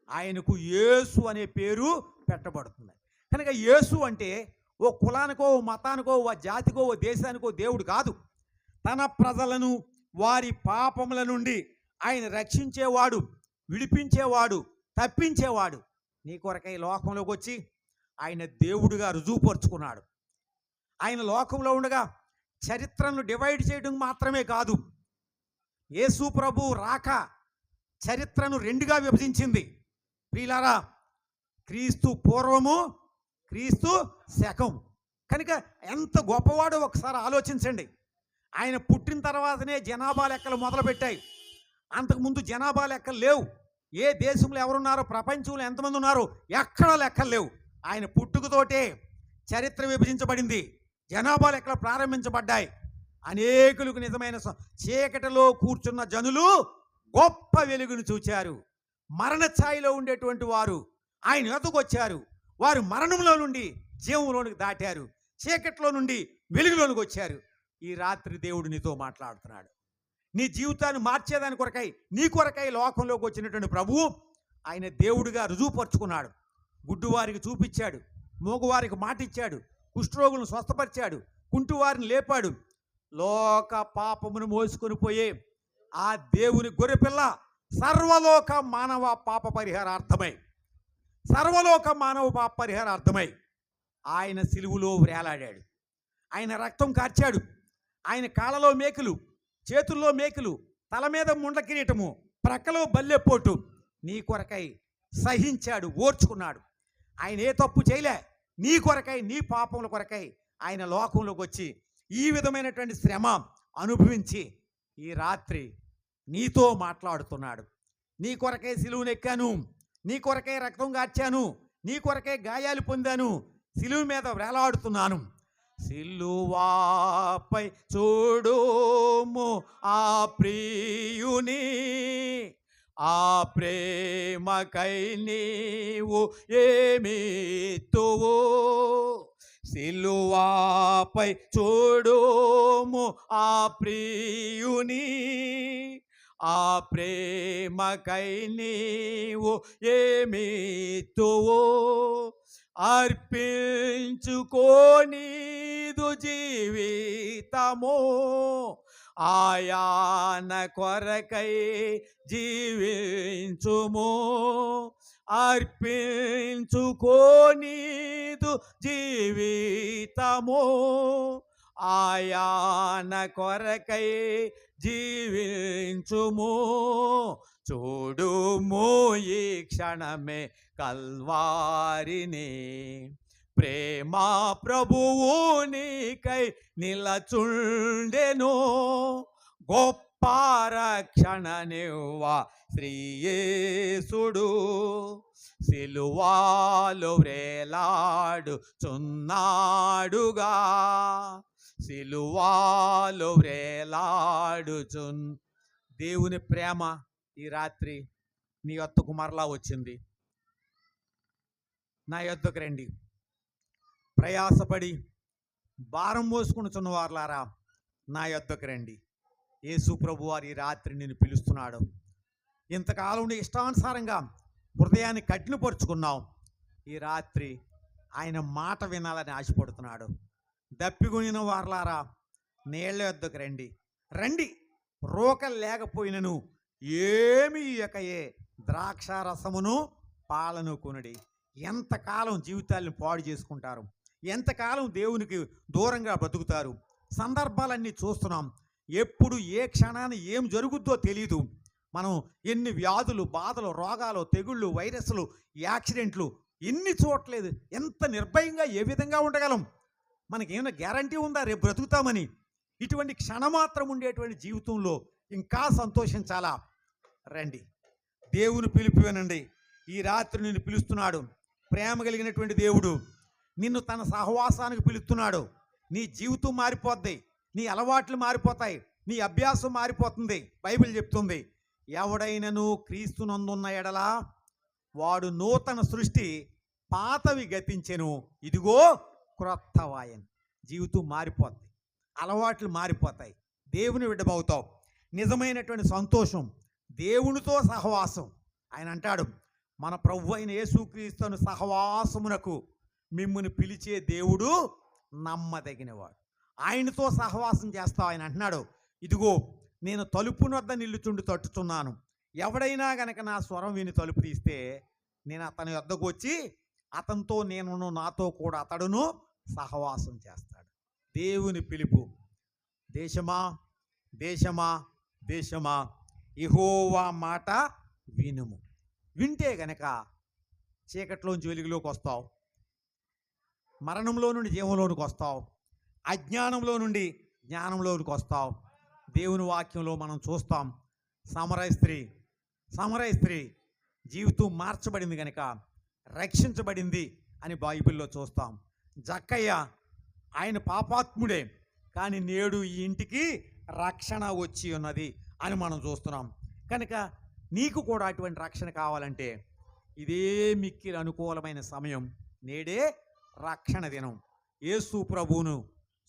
ఆయనకు యేసు అనే పేరు పెట్టబడుతుంది. కనుక యేసు అంటే ఓ కులానికో, ఓ మతానికో, ఓ జాతికో, ఓ దేశానికో దేవుడు కాదు. తన ప్రజలను వారి పాపముల నుండి ఆయన రక్షించేవాడు, విడిపించేవాడు, తప్పించేవాడు. నీ కొరకై లోకంలోకి వచ్చి ఆయన దేవుడిగా రుజువుపరుచుకున్నాడు. ఆయన లోకంలో ఉండగా చరిత్రను డివైడ్ చేయడం మాత్రమే కాదు, యేసు ప్రభు రాక చరిత్రను రెండుగా విభజించింది. ప్రియులారా, క్రీస్తు పూర్వము, క్రీస్తు శకం. కనుక ఎంత గొప్పవాడో ఒకసారి ఆలోచించండి. ఆయన పుట్టిన తర్వాతనే జనాభా లెక్కలు మొదలుపెట్టాయి. అంతకుముందు జనాభా లెక్కలు లేవు. ఏ దేశంలో ఎవరున్నారో, ప్రపంచంలో ఎంతమంది ఉన్నారో ఎక్కడా లెక్కలు లేవు. ఆయన పుట్టుకతోటే చరిత్ర విభజించబడింది, జనాభా లెక్కలు ప్రారంభించబడ్డాయి. అనేకులకు నిజమైన చీకటిలో కూర్చున్న జనులు గొప్ప వెలుగును చూచారు. మరణ ఛాయలో ఉండేటువంటి వారు ఆయన ఎదుకు వచ్చారు. వారు మరణంలో నుండి జీవంలోనికి దాటారు, చీకటిలో నుండి వెలుగులోనికి వచ్చారు. ఈ రాత్రి దేవుడు నీతో మాట్లాడుతున్నాడు. నీ జీవితాన్ని మార్చేదాని కొరకై, నీ కొరకై లోకంలోకి వచ్చినటువంటి ప్రభువు ఆయన దేవుడిగా రుజువుపరుచుకున్నాడు. గుడ్డువారికి చూపించాడు, మూగవారికి మాటిచ్చాడు, కుష్ఠరోగులను స్వస్థపరిచాడు, కుంటివారిని లేపాడు. లోక పాపమును మోసుకొని పోయే ఆ దేవుని గొర్రెపిల్ల సర్వలోక మానవ పాప పరిహారార్థమై ఆయన సిలువులో వేలాడాడు. ఆయన రక్తం కార్చాడు. ఆయన కాళ్ళలో మేకులు, చేతుల్లో మేకులు, తల మీద ముండ్ల కిరీటము, ప్రక్కలో బల్లెపోటు నీ కొరకై సహించాడు, ఓర్చుకున్నాడు. ఆయన ఏ తప్పు చేయలే. నీ కొరకై, నీ పాపముల కొరకై ఆయన లోకంలోకి వచ్చి ఈ విధమైనటువంటి శ్రమ అనుభవించి ఈ రాత్రి నీతో మాట్లాడుతున్నాడు. నీ కొరకై సిలువనెక్కాను, నీ కొరకై రక్తం గార్చాను, నీ కొరకై గాయాలు పొందాను, సిలువ మీద వేలాడుతున్నాను. సిలువాపై చూడుము ఆ ప్రియుని, ఆ ప్రేమకై నీవు ఏమిత్తువు. సిలువాపై చూడుము ఆ ప్రియుని, ఆ ప్రేమకై నీవు ఏమిత్తువు. అర్పించుకోనీదు జీవితము, ఆయన కొరకై జీవించుము. అర్పించుకోనీదు జీవితము, ఆయన కొరకై జీవించుము. చూడుము ఈ క్షణమే కల్వారిని, ప్రేమ ప్రభువు నీకై నిలచుండెను. గొప్ప రక్షణనివ్వ శ్రీయేసుడు, సిలువాలో వ్రేలాడుచున్నాడుగా, సిలువాలో వ్రేలాడుచున్. దేవుని ప్రేమ ఈ రాత్రి నీ యొద్దకు మరలా వచ్చింది. నా యొద్దకు రండి, ప్రయాసపడి భారం మోసుకునిచున్న వారులారా నా యొద్దకు రండి. యేసు ప్రభువారు ఈ రాత్రి నిన్ను పిలుస్తున్నాడు. ఇంతకాలం నీ ఇష్టానుసారంగా హృదయాన్ని కఠినపరుచుకున్నావు. ఈ రాత్రి ఆయన మాట వినాలని ఆశపడుతున్నాడు. దప్పికొనిన వారులారా నీళ్ళ యొద్దకు రండి. రండి, రోకలు లేకపోయినను ఏమి ఇయ్యకయే ద్రాక్ష రసమును పాలను కొనుడి. ఎంతకాలం జీవితాలను పాడు చేసుకుంటారు, ఎంతకాలం దేవునికి దూరంగా బ్రతుకుతారు. సందర్భాలన్నీ చూస్తున్నాం. ఎప్పుడు ఏ క్షణాన్ని ఏం జరుగుద్దో తెలీదు. మనం ఎన్ని వ్యాధులు, బాధలు, రోగాలు, తెగుళ్ళు, వైరస్లు, యాక్సిడెంట్లు ఎన్ని చూడలేదు. ఎంత నిర్భయంగా ఏ విధంగా ఉండగలం? మనకేమైనా గ్యారంటీ ఉందా రేపు బ్రతుకుతామని? ఇటువంటి క్షణమాత్రం ఉండేటువంటి జీవితంలో ఇంకా సంతోషించాలా? రండి, దేవుని పిలుపు వినండి. ఈ రాత్రి నిన్ను పిలుస్తున్నాడు. ప్రేమ కలిగినటువంటి దేవుడు నిన్ను తన సహవాసానికి పిలుస్తున్నాడు. నీ జీవితం మారిపోద్ది, నీ అలవాట్లు మారిపోతాయి, నీ అభ్యాసం మారిపోతుంది. బైబిల్ చెప్తుంది, ఎవడైనను క్రీస్తునందున్న ఎడల వాడు నూతన సృష్టి, పాతవి గతించెను, ఇదిగో క్రొత్తవాయన్. జీవితం మారిపోద్ది, అలవాట్లు మారిపోతాయి, దేవుని విడబవుతావు. నిజమైనటువంటి సంతోషం దేవునితో సహవాసం. ఆయన అంటాడు, మన ప్రభు అయిన యేసుక్రీస్తును సహవాసమునకు మిమ్ముని పిలిచే దేవుడు నమ్మదగినవాడు. ఆయనతో సహవాసం చేస్తావు. ఆయన అంటున్నాడు, ఇదిగో నేను తలుపు వద్ద నిల్లుచుండి తట్టుచున్నాను. ఎవడైనా గనక నా స్వరం విని తలుపు తీస్తే నేను అతని వద్దకు వచ్చి అతనితో నేనును, నాతో కూడా అతడును సహవాసం చేస్తాడు. దేవుని పిలుపు. దేశమా దేశమా దేశమా, యెహోవా మాట వినుము. వింటే గనక చీకట్లోంచి వెలుగులోకి వస్తావు, మరణంలో నుండి జీవంలోనికి వస్తావు, అజ్ఞానంలో నుండి జ్ఞానంలోనికి వస్తావు. దేవుని వాక్యంలో మనం చూస్తాం, సమరయ స్త్రీ జీవితం మార్చబడింది కనుక రక్షించబడింది అని బైబిల్లో చూస్తాం. జక్కయ్య ఆయన పాపాత్ముడే, కానీ నేడు ఈ ఇంటికి రక్షణ వచ్చి ఉన్నది అని మనం చూస్తున్నాం. కనుక నీకు కూడా అటువంటి రక్షణ కావాలంటే ఇదే మిక్కిలి అనుకూలమైన సమయం. నేడే రక్షణ దినం. యేసు ప్రభువును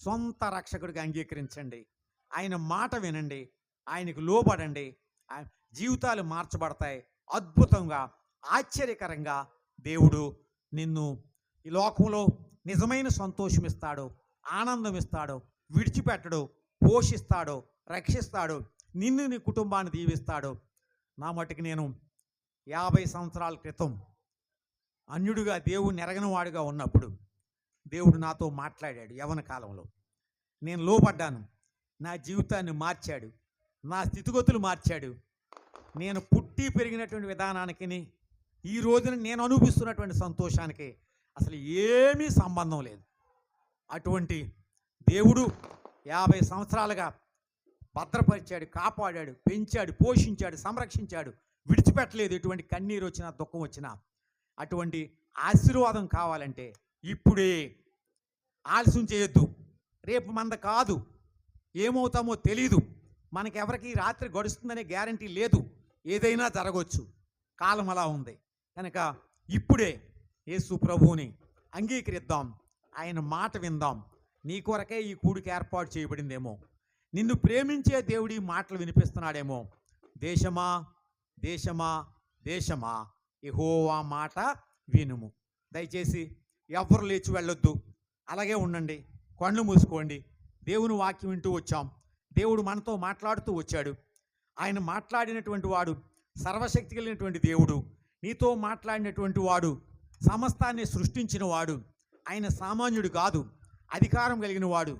సొంత రక్షకుడిగా అంగీకరించండి. ఆయన మాట వినండి, ఆయనకు లోబడండి. జీవితాలు మార్చబడతాయి. అద్భుతంగా, ఆశ్చర్యకరంగా దేవుడు నిన్ను ఈ లోకంలో నిజమైన సంతోషం ఇస్తాడు, ఆనందం ఇస్తాడు, విడిచిపెట్టడు, పోషిస్తాడు, రక్షిస్తాడు, నిన్ను నీ కుటుంబాన్ని దీవిస్తాడు. నా మటుకు నేను 50 సంవత్సరాల క్రితం అన్యుడిగా దేవుడిని ఎరగని వాడిగా ఉన్నప్పుడు దేవుడు నాతో మాట్లాడాడు. యవ్వన కాలంలో నేను లోబడ్డాను. నా జీవితాన్ని మార్చాడు, నా స్థితిగతులు మార్చాడు. నేను పుట్టి పెరిగినటువంటి విధానానికి ఈ రోజున నేను అనుభవిస్తున్నటువంటి సంతోషానికి అసలు ఏమీ సంబంధం లేదు. అటువంటి దేవుడు 50 సంవత్సరాలుగా భద్రపరిచాడు, కాపాడాడు, పెంచాడు, పోషించాడు, సంరక్షించాడు, విడిచిపెట్టలేదు. ఎటువంటి కన్నీరు వచ్చినా, దుఃఖం వచ్చినా. అటువంటి ఆశీర్వాదం కావాలంటే ఇప్పుడే, ఆలస్యం చేయొద్దు. రేపు మంద కాదు, ఏమవుతామో తెలీదు. మనకెవరికి రాత్రి గడుస్తుందనే గ్యారంటీ లేదు. ఏదైనా జరగవచ్చు. కాలం అలా ఉంది కనుక ఇప్పుడే యేసు ప్రభువుని అంగీకరిద్దాం, ఆయన మాట విందాం. నీ కొరకే ఈ కూడికి ఏర్పాటు చేయబడిందేమో, నిన్ను ప్రేమించే దేవుడి మాటలు వినిపిస్తున్నాడేమో. దేశమా దేశమా దేశమా యెహోవా మాట వినుము. దయచేసి ఎవ్వరు లేచి వెళ్ళొద్దు, అలాగే ఉండండి, కళ్ళు మూసుకోండి. దేవుని వాక్యం వింటూ వచ్చాం. దేవుడు మనతో మాట్లాడుతూ వచ్చాడు. ఆయన మాట్లాడినటువంటి వాడు సర్వశక్తి కలిగినటువంటి దేవుడు. నీతో మాట్లాడినటువంటి వాడు సమస్తాన్ని సృష్టించిన వాడు. ఆయన సామాన్యుడు కాదు, అధికారం కలిగిన వాడు.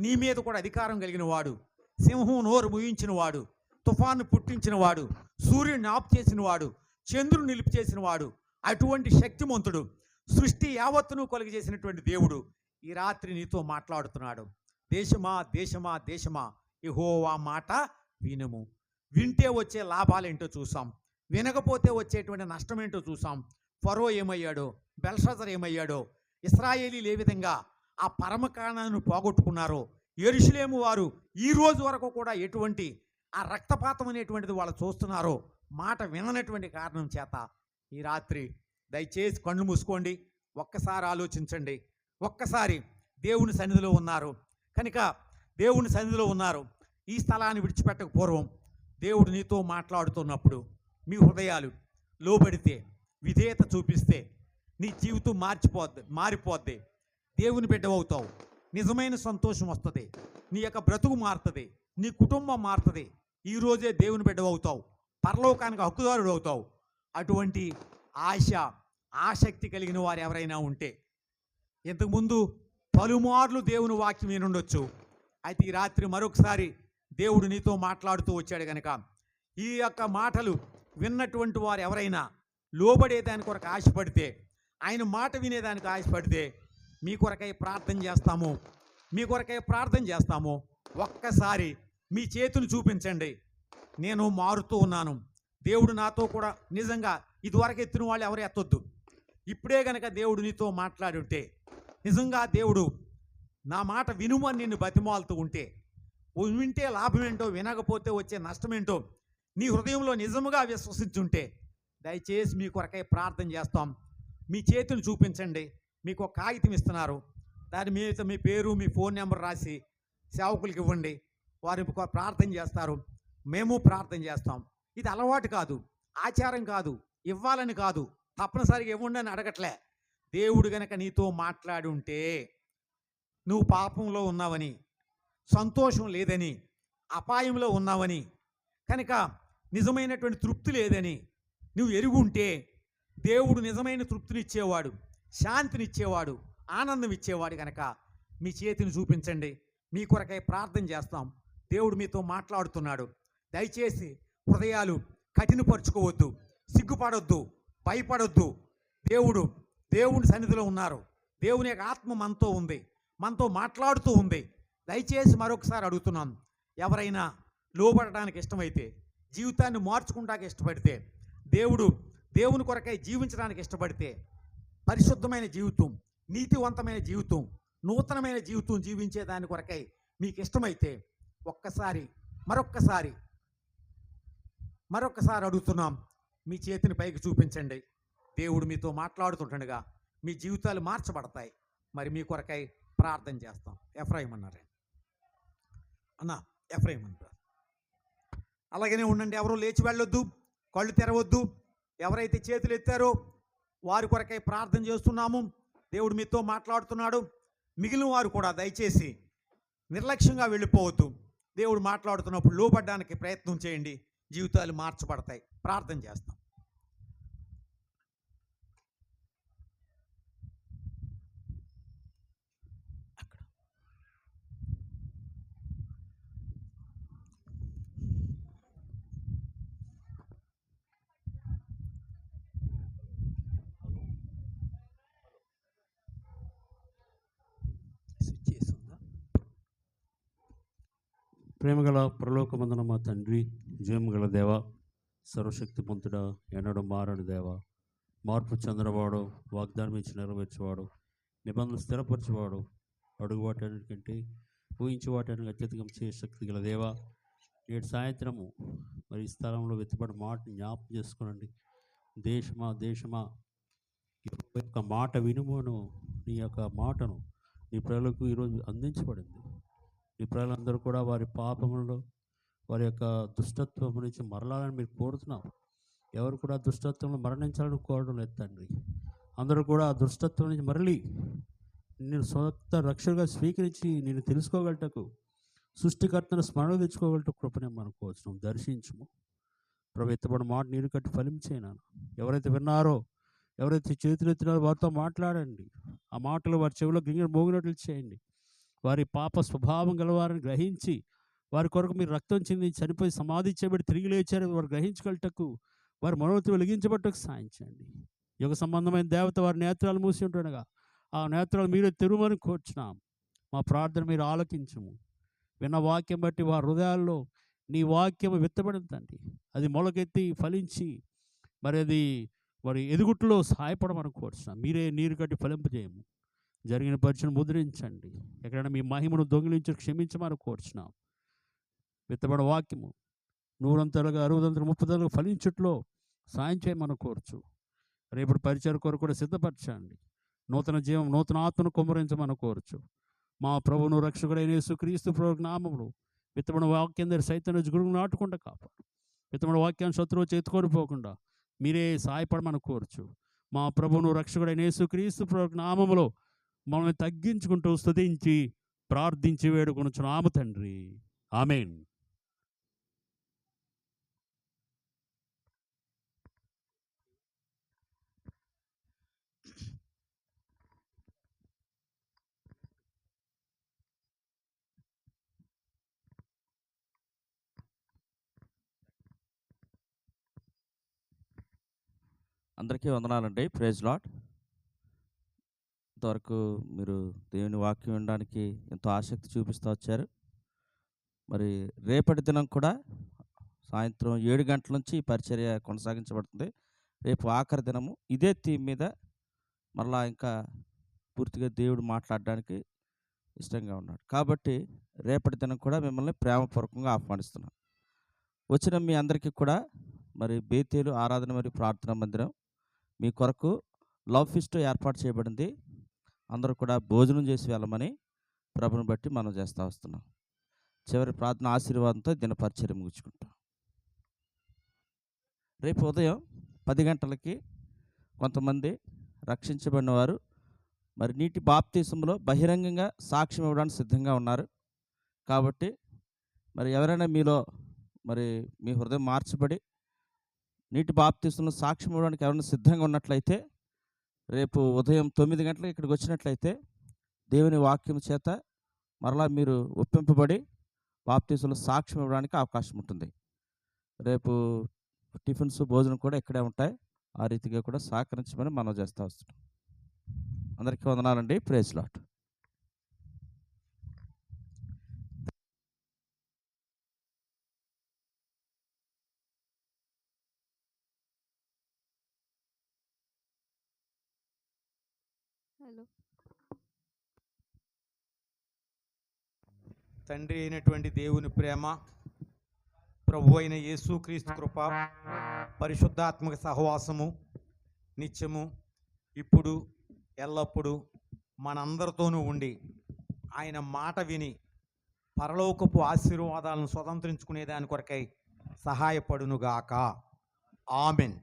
నీ మీద కూడా అధికారం కలిగిన వాడు. సింహం నోరు ముయించిన వాడు, తుఫాను పుట్టించిన వాడు, సూర్యుడిని ఆఫ్ చేసిన వాడు, చంద్రుని నిలిపి చేసిన వాడు. అటువంటి శక్తిమంతుడు, సృష్టి యావత్తును కొలిగి చేసినటువంటి దేవుడు ఈ రాత్రి నీతో మాట్లాడుతున్నాడు. దేశమా దేశమా దేశమా యెహోవా మాట వినుము. వింటే వచ్చే లాభాలేంటో చూసాం, వినకపోతే వచ్చేటువంటి నష్టం ఏంటో చూసాం. ఫరో ఏమయ్యాడో, బెల్షాజర్ ఏమయ్యాడో, ఇశ్రాయేలీలు ఏ విధంగా ఆ పరమకాణాన్ని పోగొట్టుకున్నారో, యెరూషలేము వారు ఈ రోజు వరకు కూడా ఎటువంటి ఆ రక్తపాతం అనేటువంటిది వాళ్ళు చూస్తున్నారో మాట విననటువంటి కారణం చేత ఈ రాత్రి దయచేసి కళ్ళు మూసుకోండి, ఒక్కసారి ఆలోచించండి. ఒక్కసారి దేవుని సన్నిధిలో ఉన్నారు కనుక, దేవుని సన్నిధిలో ఉన్నారు. ఈ స్థలాన్ని విడిచిపెట్టక పూర్వం దేవుడు నీతో మాట్లాడుతున్నప్పుడు మీ హృదయాలు లోబడితే, విధేయత చూపిస్తే నీ జీవితం మారిపోద్ది. దేవుని బిడ్డవవుతావు. నిజమైన సంతోషం వస్తుంది. నీ యొక్క బ్రతుకు మారుతుంది, నీ కుటుంబం మారుతుంది. ఈరోజే దేవుని బిడ్డవవుతావు, పరలోకానికి హక్కుదారుడు అవుతావు. అటువంటి ఆశ, ఆసక్తి కలిగిన వారు ఎవరైనా ఉంటే, ఇంతకుముందు పలుమార్లు దేవుని వాక్యం వినుండొచ్చు. అయితే ఈ రాత్రి మరొకసారి దేవుడు నీతో మాట్లాడుతూ వచ్చాడు కనుక, ఈ యొక్క మాటలు విన్నటువంటి వారు ఎవరైనా లోబడేదాని కొరకు ఆశపడితే, ఆయన మాట వినేదానికి ఆశపడితే మీ కొరకై ప్రార్థన చేస్తాము, మీ కొరకై ప్రార్థన చేస్తాము. ఒక్కసారి మీ చేతులు చూపించండి. నేను మారుతూ ఉన్నాను. దేవుడు నాతో కూడా నిజంగా ఇదివరకు ఎత్తిన వాళ్ళు ఎవరు ఎత్తొద్దు. ఇప్పుడే గనక దేవుడు నీతో మాట్లాడి ఉంటే, నిజంగా దేవుడు నా మాట వినుమని నిన్ను బతిమాలుతూ ఉంటే, వింటే లాభం ఏంటో, వినకపోతే వచ్చే నష్టం ఏంటో నీ హృదయంలో నిజముగా విశ్వసించుంటే, దయచేసి మీ కొరకై ప్రార్థన చేస్తాం. మీ చేతులు చూపించండి. మీకు ఒక కాగితం ఇస్తున్నారు, దాని మీద మీ పేరు, మీ ఫోన్ నెంబర్ రాసి సేవకులకి ఇవ్వండి. వారి ప్రార్థన చేస్తారు, మేము ప్రార్థన చేస్తాం. ఇది అలవాటు కాదు, ఆచారం కాదు, ఇవ్వాలని కాదు, తప్పనిసరిగా ఇవ్వండి అని అడగట్లే. దేవుడు గనక నీతో మాట్లాడి ఉంటే, నువ్వు పాపంలో ఉన్నావని, సంతోషం లేదని, అపాయంలో ఉన్నావని, కనుక నిజమైనటువంటి తృప్తి లేదని నువ్వు ఎరుగుంటే, దేవుడు నిజమైన తృప్తినిచ్చేవాడు, శాంతినిచ్చేవాడు, ఆనందం ఇచ్చేవాడు. కనుక మీ చేతిని చూపించండి, మీ కొరకై ప్రార్థన చేస్తాం. దేవుడు మీతో మాట్లాడుతున్నాడు. దయచేసి హృదయాలు కఠినపరుచుకోవద్దు, సిగ్గుపడొద్దు, భయపడొద్దు. దేవుని సన్నిధిలో ఉన్నారు. దేవుని యొక్క ఆత్మ మనతో ఉంది, మనతో మాట్లాడుతూ ఉంది. దయచేసి మరొకసారి అడుగుతున్నాను, ఎవరైనా లోబడడానికి ఇష్టమైతే, జీవితాన్ని మార్చుకుంటానికి ఇష్టపడితే, దేవుని కొరకై జీవించడానికి ఇష్టపడితే, పరిశుద్ధమైన జీవితం, నీతివంతమైన జీవితం, నూతనమైన జీవితం జీవించే దాని కొరకై మీకు ఇష్టమైతే, మరొక్కసారి అడుగుతున్నాం, మీ చేతిని పైకి చూపించండి. దేవుడు మీతో మాట్లాడుతుండగా మీ జీవితాలు మార్చబడతాయి. మరి మీ కొరకై ప్రార్థన చేస్తాం. ఎఫ్రాయిం అన్నారు అన్న, ఎఫ్రాయిం అన్నారు. అలాగనే ఉండండి, ఎవరో లేచి వెళ్ళొద్దు, కళ్ళు తెరవద్దు. ఎవరైతే చేతులు ఎత్తారో వారి కొరకై ప్రార్థన చేస్తున్నాము. దేవుడు మీతో మాట్లాడుతున్నాడు. మిగిలిన వారు కూడా దయచేసి నిర్లక్ష్యంగా వెళ్ళిపోవద్దు. దేవుడు మాట్లాడుతున్నప్పుడు లోబడ్డానికి ప్రయత్నం చేయండి. జీవితాలు మార్చబడతాయి. ప్రార్థన చేస్తాం. ప్రేమగల పరలోకమందున మా తండ్రి, జీవముగల దేవ, సర్వశక్తిమంతుడా, ఎన్నడూ మారని దేవ, మార్పు చెందనవాడు, వాగ్దానం ఇచ్చి నెరవేర్చేవాడు, నిబంధనలు స్థిరపరచేవాడు, అడుగు వాటన్నిటికంటే ఊహించి వాటిని అత్యధికం చేసే శక్తి గల దేవ, నేడు సాయంత్రము మరి ఈ స్థలంలో వెతుబడి మాటని జ్ఞాపకం చేసుకోనండి. దేశమా దేశమా ఈ యొక్క మాట వినుమను, నీ యొక్క మాటను నీ ప్రజలకు ఈరోజు అందించబడింది. నీ ప్రజలందరూ కూడా వారి పాపములలో, వారి యొక్క దుష్టత్వం నుంచి మరలాలని మీరు కోరుతున్నాం. ఎవరు కూడా దుష్టత్వంలో మరణించాలని కోరడం లేదు తండ్రి. అందరూ కూడా ఆ దుష్టత్వం నుంచి మరలి నేను సొంత రక్షణగా స్వీకరించి నేను తెలుసుకోగలటకు, సృష్టికర్తను స్మరణ తెచ్చుకోగలట కృపనే మనం కోరుతున్నాం. దర్శించము ప్రభు. ఎత్తబడిన మాట నీరు కట్టి ఫలించేనాను. ఎవరైతే విన్నారో, ఎవరైతే చేతులు ఎత్తినారో వారితో మాట్లాడండి. ఆ మాటలు వారి చెవిలో గింగిన మోగినట్లు చేయండి. వారి పాప స్వభావం గలవారిని గ్రహించి, వారి కొరకు మీరు రక్తం చెంది చనిపోయి సమాధి చేయబడి తిరిగి లేచారని వారు గ్రహించగలటకు, వారి మనోతి వెలిగించబట్టకు సాయం చేయండి. యుగ సంబంధమైన దేవత వారి నేత్రాలు మూసి ఉంటుండగా ఆ నేత్రాలు మీరే తెరుమని కోరుచున్నాం. మా ప్రార్థన మీరు ఆలకించము. విన్న వాక్యం బట్టి వారి హృదయాల్లో నీ వాక్యం విత్తబడిందండి. అది మొలకెత్తి ఫలించి మరి ఎదుగుట్లో సహాయపడమని కోరుచున్నాం. మీరే నీరు కట్టి ఫలింపజేయము. జరిగిన పరిచయం ముద్రించండి. ఎక్కడైనా మీ మహిమను దొంగిలించి క్షమించమని కోరుచున్నాం. విత్తబడిన వాక్యము 100 60 30 ఫలించుట్లో సాయం చేయమని కోరుచు. రేపటి పరిచయం కొరకు కూడా సిద్ధపరచండి. నూతన జీవం, నూతన ఆత్మను కుమ్మరించమని కోరుచు. మా ప్రభువును రక్షకుడైన యేసుక్రీస్తు ప్రభు నామములో విత్తబడిన వాక్యం దగ్గర సైతం గురువు నాటుకుంటా కాపాడు. విత్తబడిన వాక్యాన్ని శత్రువు చేతుకొని పోకుండా మీరే సహాయపడమని కోరుచు. మా ప్రభువును రక్షకుడైన యేసుక్రీస్తు ప్రభు నామములో మనల్ని తగ్గించుకుంటూ స్తుతించి ప్రార్థించి వేడుకొనుచున్నాము తండ్రి. ఆమేన్. అందరికీ వందనాలండి. Praise Lord. ఇంతవరకు మీరు దేవుని వాక్యం వినడానికి ఎంతో ఆసక్తి చూపిస్తూ వచ్చారు. మరి రేపటి దినం కూడా సాయంత్రం 7 గంటల నుంచి ఈ పరిచర్య కొనసాగించబడుతుంది. రేపు ఆఖరి దినము ఇదే థీమ్ మీద మరలా ఇంకా పూర్తిగా దేవుడు మాట్లాడడానికి ఇష్టంగా ఉన్నాడు. కాబట్టి రేపటి దినం కూడా మిమ్మల్ని ప్రేమపూర్వకంగా ఆహ్వానిస్తున్నాను. వచ్చిన మీ అందరికీ కూడా మరి బేతేలు ఆరాధన మరియు ప్రార్థనా మందిరం మీ కొరకు లవ్ ఫీస్ట్ ఏర్పాటు చేయబడింది. అందరూ కూడా భోజనం చేసి వెళ్ళమని ప్రభుని బట్టి మనం చేస్తూ వస్తున్నాం. చివరి ప్రార్థన ఆశీర్వాదంతో దిన పరిచర్య ముగించుకుంటాం. రేపు ఉదయం 10 గంటలకి కొంతమంది రక్షించబడిన వారు మరి నీటి బాప్తీసంలో బహిరంగంగా సాక్ష్యం ఇవ్వడానికి సిద్ధంగా ఉన్నారు. కాబట్టి మరి ఎవరైనా మీలో మరి మీ హృదయం మార్చబడి నీటి బాప్తీసంలో సాక్ష్యం ఇవ్వడానికి ఎవరైనా సిద్ధంగా ఉన్నట్లయితే రేపు ఉదయం 9 గంటలకు ఇక్కడికి వచ్చినట్లయితే దేవుని వాక్యం చేత మరలా మీరు ఒప్పింపబడి బాప్తీసంలో సాక్ష్యం ఇవ్వడానికి అవకాశం ఉంటుంది. రేపు టిఫిన్స్ భోజనం కూడా ఇక్కడే ఉంటాయి. ఆ రీతిగా కూడా సహకరించమని మనం చేస్తూ వస్తున్నాం. అందరికీ వందనాలండి. Praise Lord. హలో. తండ్రి అయినటువంటి దేవుని ప్రేమ, ప్రభు అయిన యేసుక్రీస్తు కృప, పరిశుద్ధాత్మక సహవాసము నిత్యము ఇప్పుడు ఎల్లప్పుడూ మనందరితోనూ ఉండి ఆయన మాట విని పరలోకపు ఆశీర్వాదాలను స్వతంత్రించుకునే దాని కొరకై సహాయపడునుగాక. ఆమెన్.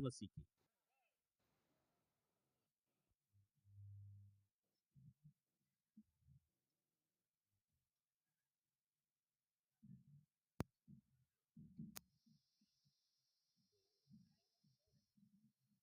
यीशु मसीह की।